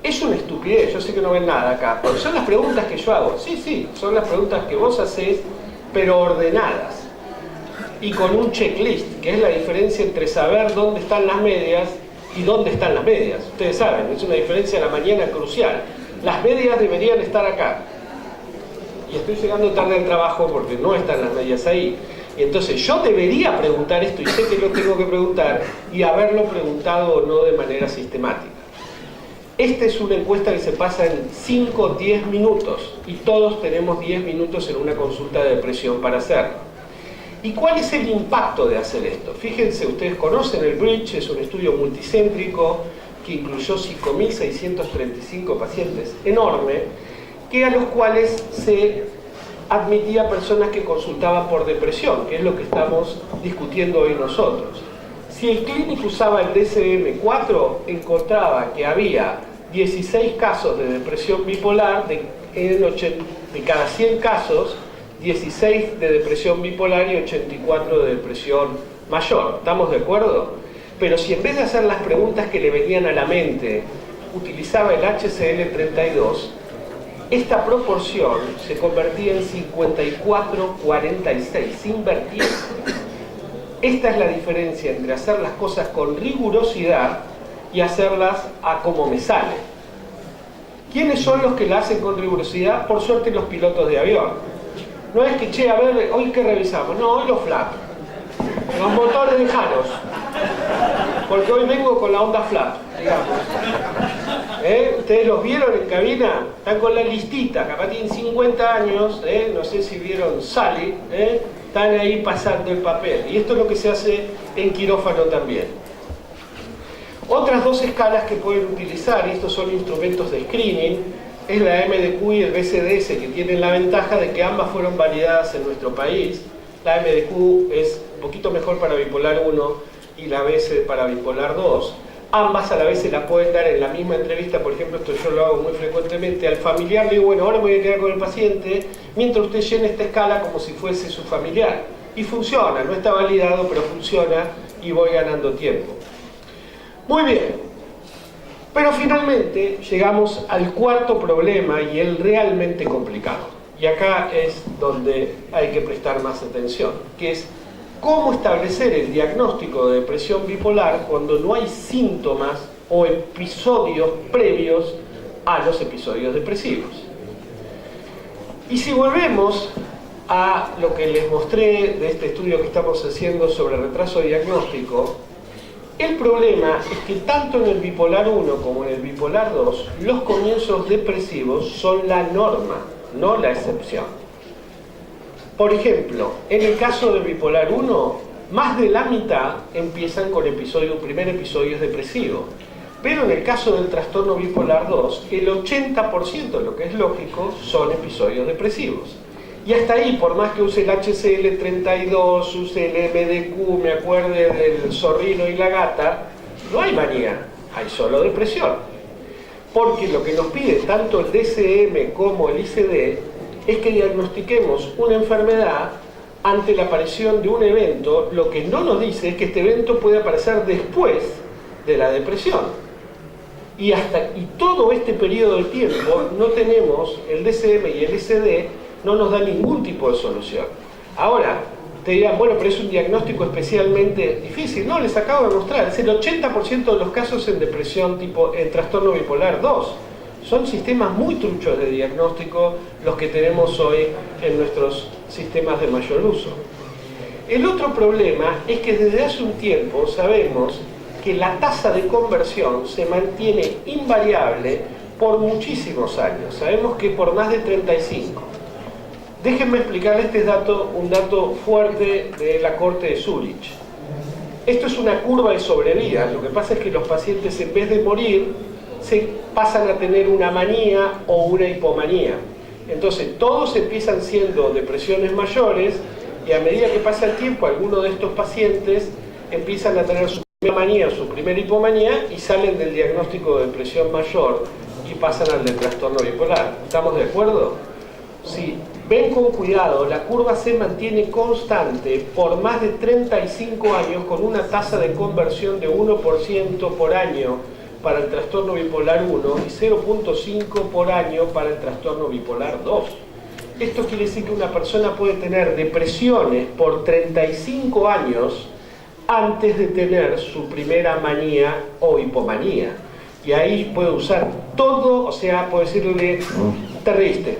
es una estupidez, yo sé que no ven nada acá, pero son las preguntas que yo hago. Sí, son las preguntas que vos hacés, pero ordenadas. Y con un checklist, que es la diferencia entre saber dónde están las medias y dónde están las medias. Ustedes saben, es una diferencia a la mañana crucial. Las medias deberían estar acá. Y estoy llegando tarde al trabajo porque no están las medias ahí. Y entonces yo debería preguntar esto y sé que lo tengo que preguntar y haberlo preguntado o no de manera sistemática. Esta es una encuesta que se pasa en 5 o 10 minutos y todos tenemos 10 minutos en una consulta de depresión para hacerlo. ¿Y cuál es el impacto de hacer esto? Fíjense, ustedes conocen el Bridge, es un estudio multicéntrico que incluyó 5.635 pacientes, enorme, que a los cuales se admitía personas que consultaban por depresión, que es lo que estamos discutiendo hoy nosotros. Si el clínico usaba el DSM-4, encontraba que había 16 casos de depresión bipolar, de cada 100 casos, 16 de depresión bipolar y 84 de depresión mayor. ¿Estamos de acuerdo? Pero si en vez de hacer las preguntas que le venían a la mente, utilizaba el HCL32, esta proporción se convertía en 54-46, sin invertir. Esta es la diferencia entre hacer las cosas con rigurosidad y hacerlas a como me sale. ¿Quiénes son los que la hacen con rigurosidad? Por suerte los pilotos de avión. No es que, che, a ver, hoy qué revisamos. No, hoy los flap. Los motores lejanos. Porque hoy vengo con la onda flap, digamos. Ustedes los vieron en cabina, están con la listita, capaz tienen 50 años, no sé si vieron Sally, están ahí pasando el papel. Y esto es lo que se hace en quirófano también. Otras dos escalas que pueden utilizar, y estos son instrumentos de screening, es la MDQ y el BCDS, que tienen la ventaja de que ambas fueron validadas en nuestro país. La MDQ es un poquito mejor para bipolar 1 y la BC para bipolar 2. Ambas a la vez se la pueden dar en la misma entrevista. Por ejemplo, esto yo lo hago muy frecuentemente. Al familiar le digo, bueno, ahora me voy a quedar con el paciente mientras usted llene esta escala como si fuese su familiar. Y funciona, no está validado, pero funciona y voy ganando tiempo. Muy bien. Pero finalmente llegamos al cuarto problema y el realmente complicado. Y acá es donde hay que prestar más atención, que es cómo establecer el diagnóstico de depresión bipolar cuando no hay síntomas o episodios previos a los episodios depresivos. Y si volvemos a lo que les mostré de este estudio que estamos haciendo sobre retraso diagnóstico, el problema es que tanto en el bipolar 1 como en el bipolar 2 los comienzos depresivos son la norma, no la excepción. Por ejemplo, en el caso del bipolar 1, más de la mitad empiezan con primer episodio depresivo. Pero en el caso del trastorno bipolar 2, el 80%, lo que es lógico, son episodios depresivos. Y hasta ahí, por más que use el HCL32, use el MDQ, me acuerde del zorrino y la gata, no hay manía, hay solo depresión. Porque lo que nos pide tanto el DSM como el ICD es que diagnostiquemos una enfermedad ante la aparición de un evento. Lo que no nos dice es que este evento puede aparecer después de la depresión. Y todo este periodo de tiempo no tenemos, el DSM y el ICD no nos da ningún tipo de solución. Ahora, te dirán, bueno, pero es un diagnóstico especialmente difícil. No, les acabo de mostrar, es el 80% de los casos en depresión en trastorno bipolar 2. Son sistemas muy truchos de diagnóstico los que tenemos hoy en nuestros sistemas de mayor uso. El otro problema es que desde hace un tiempo sabemos que la tasa de conversión se mantiene invariable por muchísimos años. Sabemos que por más de 35. Déjenme explicarles un dato fuerte de la Corte de Zúrich. Esto es una curva de sobrevida. Lo que pasa es que los pacientes, en vez de morir, se pasan a tener una manía o una hipomanía. Entonces, todos empiezan siendo depresiones mayores y a medida que pasa el tiempo, algunos de estos pacientes empiezan a tener su primera manía, su primera hipomanía y salen del diagnóstico de depresión mayor y pasan al del trastorno bipolar. ¿Estamos de acuerdo? Si ven con cuidado, la curva se mantiene constante por más de 35 años con una tasa de conversión de 1% por año para el trastorno bipolar 1 y 0.5 por año para el trastorno bipolar 2. Esto quiere decir que una persona puede tener depresiones por 35 años antes de tener su primera manía o hipomanía. Y ahí puede usar todo, o sea, puede decirle, te reíste,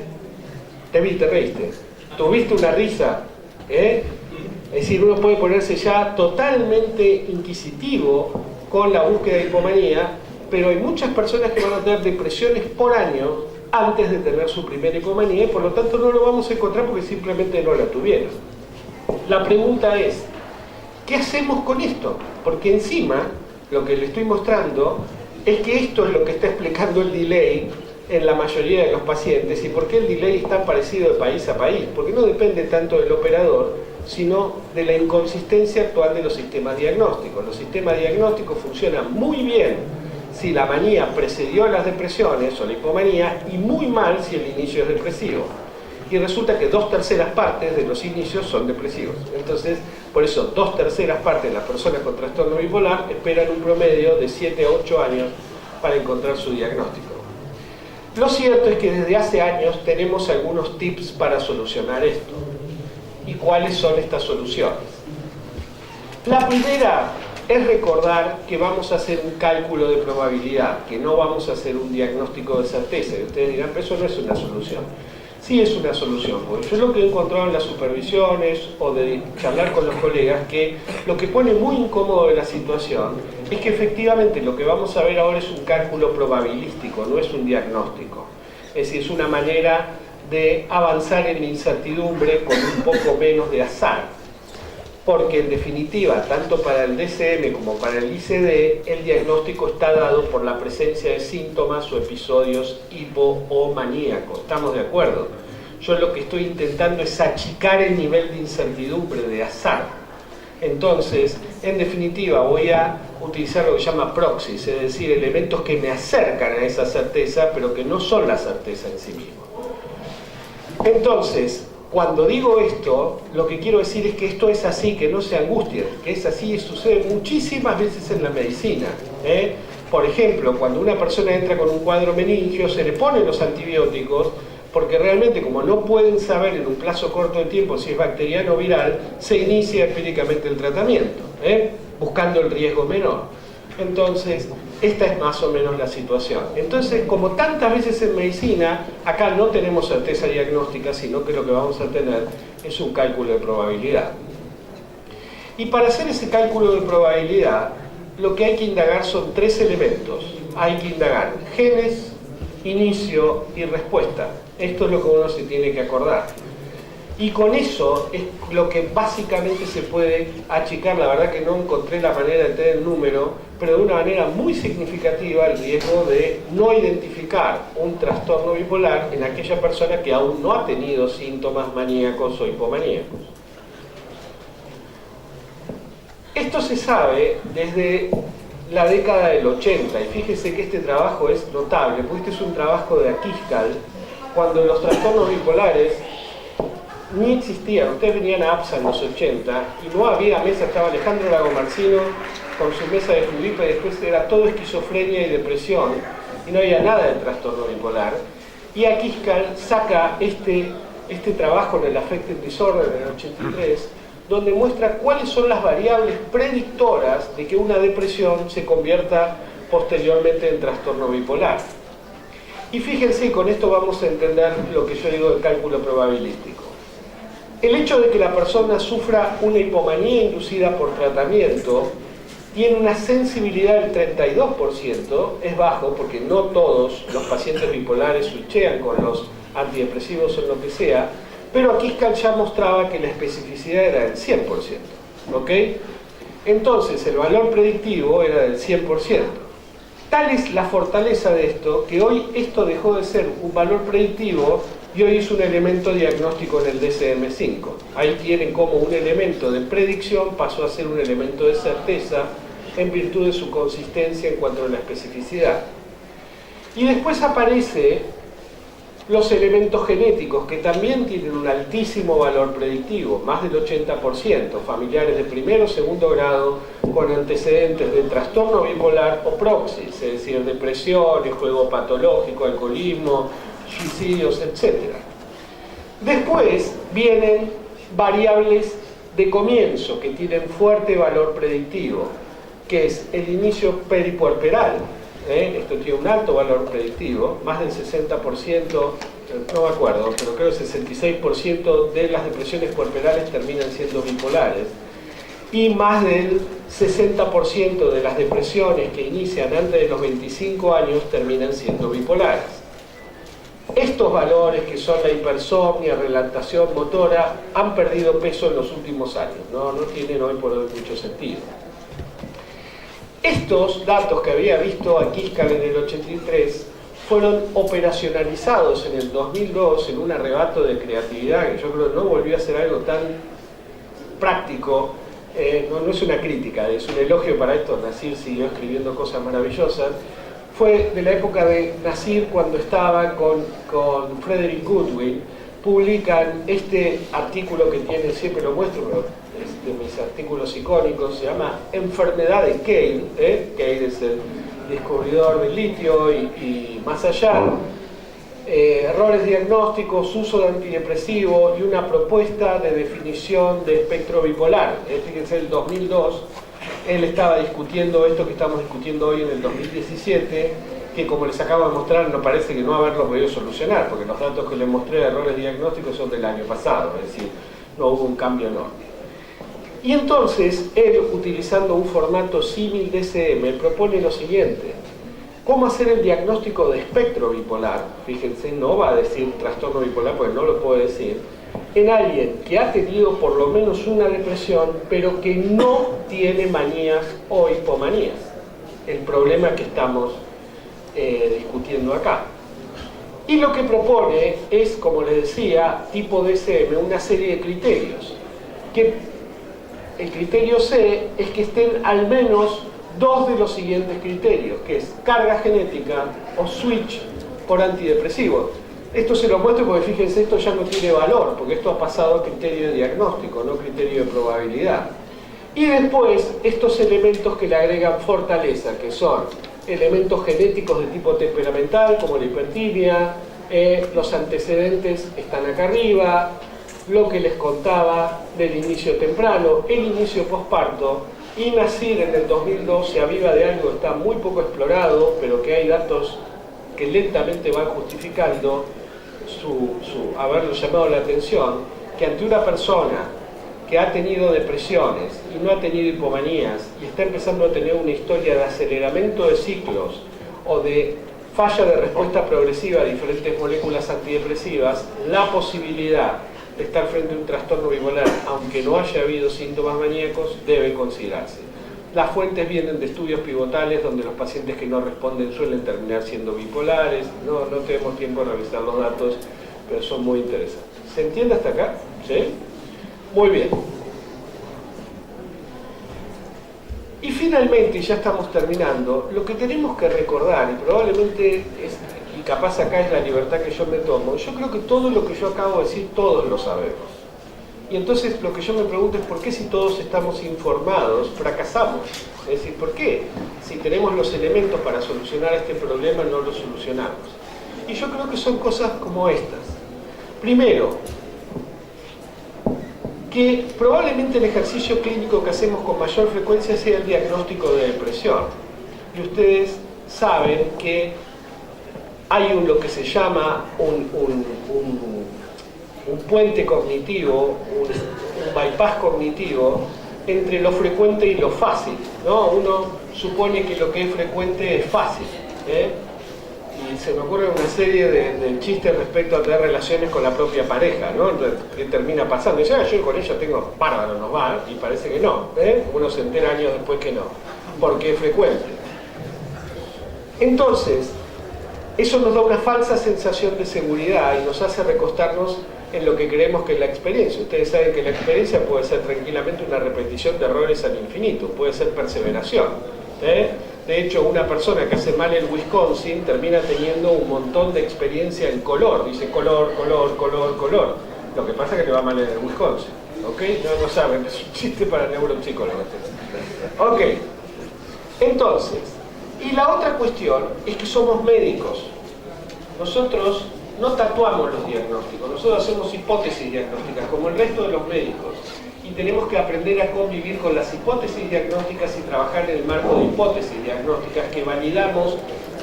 te vi, te reíste, tuviste una risa, Es decir, uno puede ponerse ya totalmente inquisitivo con la búsqueda de hipomanía, pero hay muchas personas que van a tener depresiones por año antes de tener su primera hipomanía y por lo tanto no lo vamos a encontrar porque simplemente no la tuvieron. La pregunta es, ¿qué hacemos con esto? Porque encima, lo que le estoy mostrando es que esto es lo que está explicando el delay en la mayoría de los pacientes. ¿Y por qué el delay es tan parecido de país a país? Porque no depende tanto del operador, sino de la inconsistencia actual de los sistemas diagnósticos. Los sistemas diagnósticos funcionan muy bien si la manía precedió a las depresiones o la hipomanía y muy mal si el inicio es depresivo. Y resulta que 2/3 partes de los inicios son depresivos. Entonces, por eso 2/3 partes de las personas con trastorno bipolar esperan un promedio de 7 a 8 años para encontrar su diagnóstico. Lo cierto es que desde hace años tenemos algunos tips para solucionar esto. ¿Y cuáles son estas soluciones? La primera es recordar que vamos a hacer un cálculo de probabilidad, que no vamos a hacer un diagnóstico de certeza. Y ustedes dirán, pero eso no es una solución. Sí es una solución, porque yo lo que he encontrado en las supervisiones o de charlar con los colegas, que lo que pone muy incómodo de la situación es que efectivamente lo que vamos a ver ahora es un cálculo probabilístico, no es un diagnóstico. Es decir, es una manera de avanzar en la incertidumbre con un poco menos de azar. Porque en definitiva, tanto para el DSM como para el ICD, el diagnóstico está dado por la presencia de síntomas o episodios hipo o maníacos. ¿Estamos de acuerdo? Yo lo que estoy intentando es achicar el nivel de incertidumbre, de azar. Entonces, en definitiva, voy a utilizar lo que se llama proxies, es decir, elementos que me acercan a esa certeza, pero que no son la certeza en sí misma. Entonces, cuando digo esto, lo que quiero decir es que esto es así, que no se angustien, que es así y sucede muchísimas veces en la medicina. Por ejemplo, cuando una persona entra con un cuadro meningio, se le ponen los antibióticos, porque realmente como no pueden saber en un plazo corto de tiempo si es bacteriano o viral, se inicia empíricamente el tratamiento, buscando el riesgo menor. Entonces, esta es más o menos la situación. Entonces, como tantas veces en medicina, acá no tenemos certeza diagnóstica, sino que lo que vamos a tener es un cálculo de probabilidad. Y para hacer ese cálculo de probabilidad, lo que hay que indagar son tres elementos. Hay que indagar genes, inicio y respuesta. Esto es lo que uno se tiene que acordar. Y con eso es lo que básicamente se puede achicar. La verdad que no encontré la manera de tener el número, pero de una manera muy significativa el riesgo de no identificar un trastorno bipolar en aquella persona que aún no ha tenido síntomas maníacos o hipomaníacos. Esto se sabe desde la década del 80, y fíjese que este trabajo es notable, porque este es un trabajo de Akishkal, cuando los trastornos bipolares ni existían. Ustedes venían a APSA en los 80 y no había mesa, estaba Alejandro Lagomarsino con su mesa de Fluipa y después era todo esquizofrenia y depresión y no había nada de trastorno bipolar. Y Akishkal saca este trabajo en el Affective Disorder en el 83, donde muestra cuáles son las variables predictoras de que una depresión se convierta posteriormente en trastorno bipolar. Y fíjense, con esto vamos a entender lo que yo digo del cálculo probabilístico. El hecho de que la persona sufra una hipomanía inducida por tratamiento tiene una sensibilidad del 32%, es bajo porque no todos los pacientes bipolares switchean con los antidepresivos o lo que sea, pero Akishkal ya mostraba que la especificidad era del 100%, ¿ok? Entonces el valor predictivo era del 100%. Tal es la fortaleza de esto, que hoy esto dejó de ser un valor predictivo y hoy es un elemento diagnóstico en el DSM-5. Ahí tienen como un elemento de predicción pasó a ser un elemento de certeza en virtud de su consistencia en cuanto a la especificidad. Y después aparece los elementos genéticos, que también tienen un altísimo valor predictivo, más del 80%, familiares de primero o segundo grado con antecedentes de trastorno bipolar o proxis, es decir, depresiones, juego patológico, alcoholismo, suicidios, etc. Después vienen variables de comienzo que tienen fuerte valor predictivo, que es el inicio peripuerperal. Esto tiene un alto valor predictivo, más del 60%, no me acuerdo, pero creo que el 66% de las depresiones puerperales terminan siendo bipolares, y más del 60% de las depresiones que inician antes de los 25 años terminan siendo bipolares. Estos valores, que son la hipersomnia, relactación motora, han perdido peso en los últimos años, no tienen hoy por hoy mucho sentido. Estos datos que había visto Akishkal en el 83 fueron operacionalizados en el 2002 en un arrebato de creatividad que yo creo que no volvió a ser algo tan práctico. No es una crítica, es un elogio para esto. Nasir siguió escribiendo cosas maravillosas. Fue de la época de Nasir, cuando estaba con Frederick Goodwin, publican este artículo que tiene, siempre lo muestro, pero es de mis artículos icónicos, se llama Enfermedad de Cade. Cade es el descubridor del litio y más allá. Errores diagnósticos, uso de antidepresivo y una propuesta de definición de espectro bipolar. Fíjense, el 2002, Él estaba discutiendo esto que estamos discutiendo hoy en el 2017, que como les acabo de mostrar no parece que no haberlo podido solucionar, porque los datos que les mostré de errores diagnósticos son del año pasado, es decir, no hubo un cambio enorme. Y entonces él, utilizando un formato símil DSM, propone lo siguiente: ¿cómo hacer el diagnóstico de espectro bipolar? Fíjense, no va a decir trastorno bipolar porque no lo puede decir, en alguien que ha tenido por lo menos una depresión, pero que no tiene manías o hipomanías. El problema que estamos discutiendo acá. Y lo que propone es, como les decía, tipo DSM, una serie de criterios. Que el criterio C es que estén al menos dos de los siguientes criterios, que es carga genética o switch por antidepresivos. Esto se lo muestro porque fíjense, esto ya no tiene valor, porque esto ha pasado a criterio de diagnóstico, no criterio de probabilidad. Y después, estos elementos que le agregan fortaleza, que son elementos genéticos de tipo temperamental, como la hipertimia, los antecedentes están acá arriba, lo que les contaba del inicio temprano, el inicio posparto, y nacer en el 2002 se aviva de algo que está muy poco explorado, pero que hay datos que lentamente van justificando haberlo llamado la atención, que ante una persona que ha tenido depresiones y no ha tenido hipomanías y está empezando a tener una historia de aceleramiento de ciclos o de falla de respuesta progresiva a diferentes moléculas antidepresivas, la posibilidad de estar frente a un trastorno bipolar, aunque no haya habido síntomas maníacos, debe considerarse. Las fuentes vienen de estudios pivotales donde los pacientes que no responden suelen terminar siendo bipolares. No tenemos tiempo de revisar los datos, pero son muy interesantes. ¿Se entiende hasta acá? ¿Sí? Muy bien. Y finalmente, y ya estamos terminando, lo que tenemos que recordar, y probablemente es, y capaz acá es la libertad que yo me tomo, yo creo que todo lo que yo acabo de decir, todos lo sabemos. Y entonces lo que yo me pregunto es por qué si todos estamos informados, fracasamos. Es decir, ¿por qué? Si tenemos los elementos para solucionar este problema, no lo solucionamos. Y yo creo que son cosas como estas. Primero, que probablemente el ejercicio clínico que hacemos con mayor frecuencia sea el diagnóstico de depresión. Y ustedes saben que hay lo que se llama un puente cognitivo, un bypass cognitivo entre lo frecuente y lo fácil, ¿no? Uno supone que lo que es frecuente es fácil, y se me ocurre una serie de chistes respecto a tener relaciones con la propia pareja, ¿no? Que termina pasando. Y yo con ella tengo bárbaro, nos va, y parece que no, uno se entera años después que no, porque es frecuente. Entonces, eso nos da una falsa sensación de seguridad y nos hace recostarnos en lo que creemos que es la experiencia. Ustedes saben que la experiencia puede ser tranquilamente una repetición de errores al infinito, puede ser perseveración. De hecho, una persona que hace mal en Wisconsin termina teniendo un montón de experiencia en color. Dice color, color, color, color. Lo que pasa es que le va mal en el Wisconsin. ¿Ok? No lo saben, es un chiste para neuropsicólogos. Ok. Entonces, y la otra cuestión es que somos médicos. Nosotros no tatuamos los diagnósticos, nosotros hacemos hipótesis diagnósticas, como el resto de los médicos. Y tenemos que aprender a convivir con las hipótesis diagnósticas y trabajar en el marco de hipótesis diagnósticas que validamos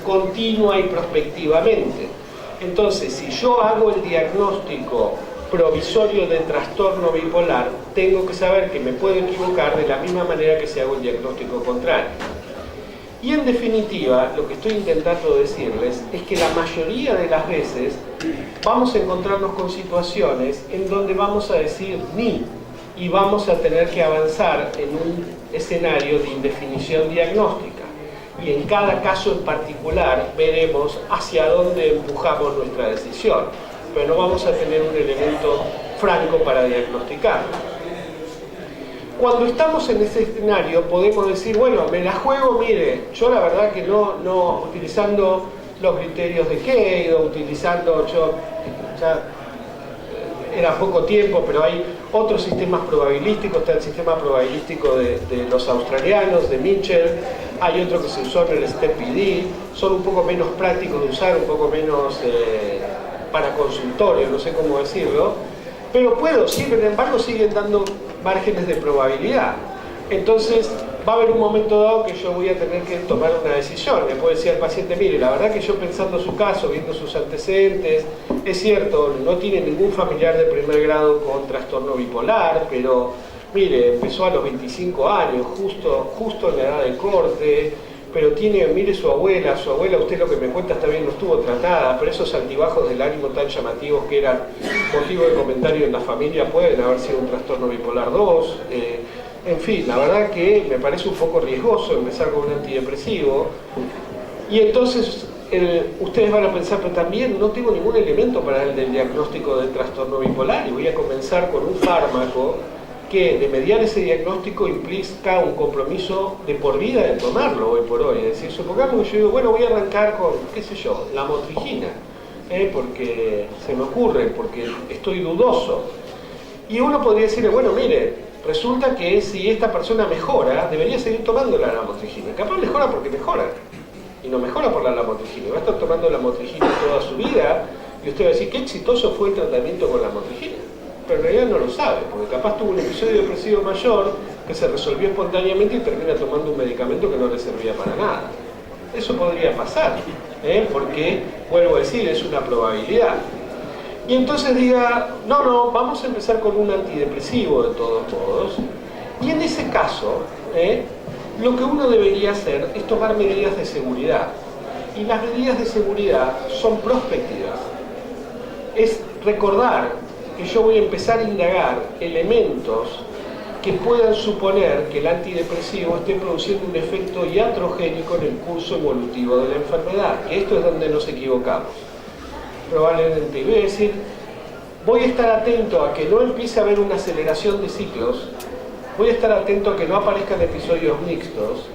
continua y prospectivamente. Entonces, si yo hago el diagnóstico provisorio de trastorno bipolar, tengo que saber que me puedo equivocar de la misma manera que si hago el diagnóstico contrario. Y en definitiva, lo que estoy intentando decirles es que la mayoría de las veces vamos a encontrarnos con situaciones en donde vamos a decir ni, y vamos a tener que avanzar en un escenario de indefinición diagnóstica. Y en cada caso en particular veremos hacia dónde empujamos nuestra decisión, pero no vamos a tener un elemento franco para diagnosticarlo. Cuando estamos en ese escenario podemos decir, bueno, me la juego, mire, yo la verdad que no utilizando los criterios de Keido, utilizando, era poco tiempo, pero hay otros sistemas probabilísticos, está el sistema probabilístico de los australianos, de Mitchell, hay otro que se usó en el STEP-PD, son un poco menos prácticos de usar, un poco menos para consultorio, no sé cómo decirlo, pero sin embargo siguen dando márgenes de probabilidad. Entonces, va a haber un momento dado que yo voy a tener que tomar una decisión. Le puedo decir al paciente, mire, la verdad que yo pensando su caso, viendo sus antecedentes, es cierto, no tiene ningún familiar de primer grado con trastorno bipolar, pero mire, empezó a los 25 años, justo en la edad de corte, pero tiene, mire su abuela, usted lo que me cuenta está bien, no estuvo tratada, pero esos altibajos del ánimo tan llamativos que eran motivo de comentario en la familia pueden haber sido un trastorno bipolar 2, en fin, la verdad que me parece un poco riesgoso empezar con un antidepresivo. Y entonces ustedes van a pensar, pero también no tengo ningún elemento para el del diagnóstico del trastorno bipolar y voy a comenzar con un fármaco que de mediar ese diagnóstico implica un compromiso de por vida de tomarlo hoy por hoy. Es decir, supongamos que yo digo, bueno, voy a arrancar con, qué sé yo, la motrigina, porque se me ocurre, porque estoy dudoso. Y uno podría decirle, bueno, mire, resulta que si esta persona mejora, debería seguir tomando la lamotrigina. Capaz mejora porque mejora, y no mejora por la lamotrigina. Va a estar tomando la lamotrigina toda su vida, y usted va a decir, qué exitoso fue el tratamiento con la lamotrigina. Pero en realidad no lo sabe, porque capaz tuvo un episodio depresivo mayor que se resolvió espontáneamente y termina tomando un medicamento que no le servía para nada. Eso podría pasar, porque, vuelvo a decir, es una probabilidad. Y entonces diga, no, vamos a empezar con un antidepresivo de todos modos. Y en ese caso, lo que uno debería hacer es tomar medidas de seguridad. Y las medidas de seguridad son prospectivas. Es recordar que yo voy a empezar a indagar elementos que puedan suponer que el antidepresivo esté produciendo un efecto iatrogénico en el curso evolutivo de la enfermedad, que esto es donde nos equivocamos. Probablemente, voy a decir, voy a estar atento a que no empiece a haber una aceleración de ciclos, voy a estar atento a que no aparezcan episodios mixtos,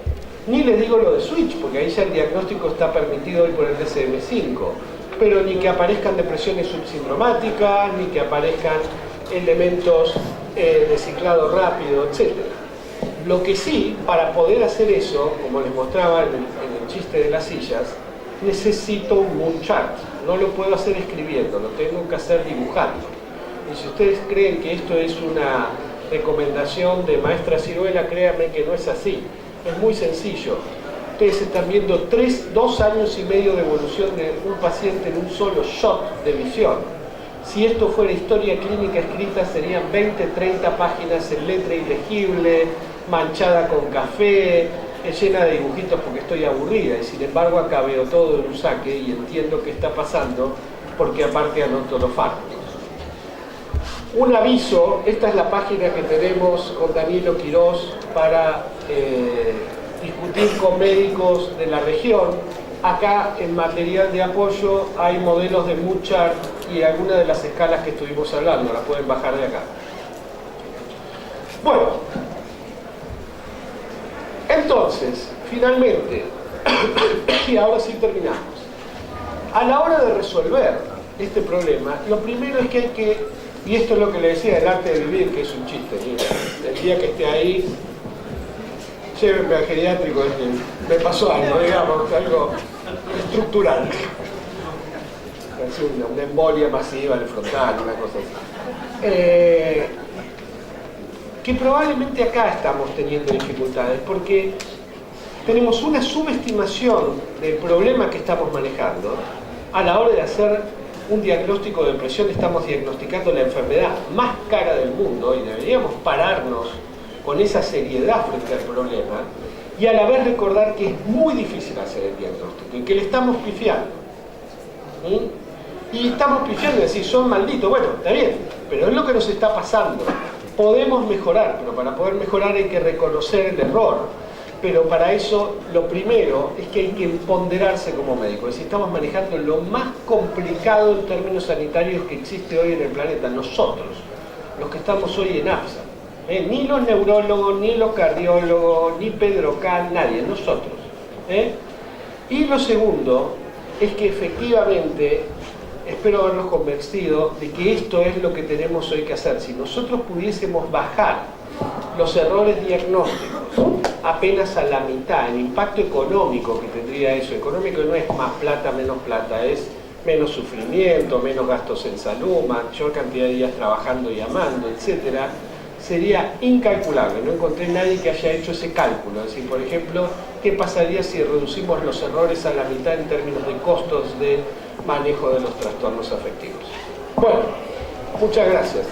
ni les digo lo de switch, porque ahí ya el diagnóstico está permitido hoy por el DSM-5, pero ni que aparezcan depresiones subsindromáticas, ni que aparezcan elementos de ciclado rápido, etc. Lo que sí, para poder hacer eso, como les mostraba en el chiste de las sillas, necesito un moon chart. No lo puedo hacer escribiendo, lo tengo que hacer dibujando. Y si ustedes creen que esto es una recomendación de maestra Ciruela, créanme que no es así. Es muy sencillo. Ustedes están viendo 2 años y medio de evolución de un paciente en un solo shot de visión. Si esto fuera historia clínica escrita, serían 20, 30 páginas en letra ilegible, manchada con café, llena de dibujitos porque estoy aburrida. Y sin embargo acá veo todo en un saque y entiendo qué está pasando porque aparte anoto los fármacos. Un aviso, esta es la página que tenemos con Danilo Quirós para discutir con médicos de la región. Acá en material de apoyo hay modelos de mood chart y algunas de las escalas que estuvimos hablando, las pueden bajar de acá. Bueno, entonces, finalmente, y ahora sí terminamos. A la hora de resolver este problema, lo primero es que hay que, y esto es lo que le decía del arte de vivir, que es un chiste, mira, el día que esté ahí, llévenme al geriátrico, me pasó algo, digamos, algo estructural. Una embolia masiva en el frontal, una cosa así. Que probablemente acá estamos teniendo dificultades, porque tenemos una subestimación del problema que estamos manejando. A la hora de hacer un diagnóstico de depresión, estamos diagnosticando la enfermedad más cara del mundo y deberíamos pararnos con esa seriedad frente al problema y a la vez recordar que es muy difícil hacer el diagnóstico y que le estamos pifiando. Y estamos pifiando, es decir, son malditos. Bueno, está bien, pero es lo que nos está pasando. Podemos mejorar, pero para poder mejorar hay que reconocer el error. Pero para eso lo primero es que hay que ponderarse como médico. Es decir, estamos manejando lo más complicado en términos sanitarios que existe hoy en el planeta, nosotros, los que estamos hoy en APSA. Ni los neurólogos, ni los cardiólogos, ni Pedro Can, nadie, nosotros. Y lo segundo es que efectivamente, espero haberlos convencido de que esto es lo que tenemos hoy que hacer. Si nosotros pudiésemos bajar los errores diagnósticos apenas a la mitad, el impacto económico que tendría eso, económico no es más plata, menos plata, es menos sufrimiento, menos gastos en salud, mayor cantidad de días trabajando y amando, etc. sería incalculable. No encontré nadie que haya hecho ese cálculo. Es decir, por ejemplo, ¿qué pasaría si reducimos los errores a la mitad en términos de costos de manejo de los trastornos afectivos? Bueno, muchas gracias.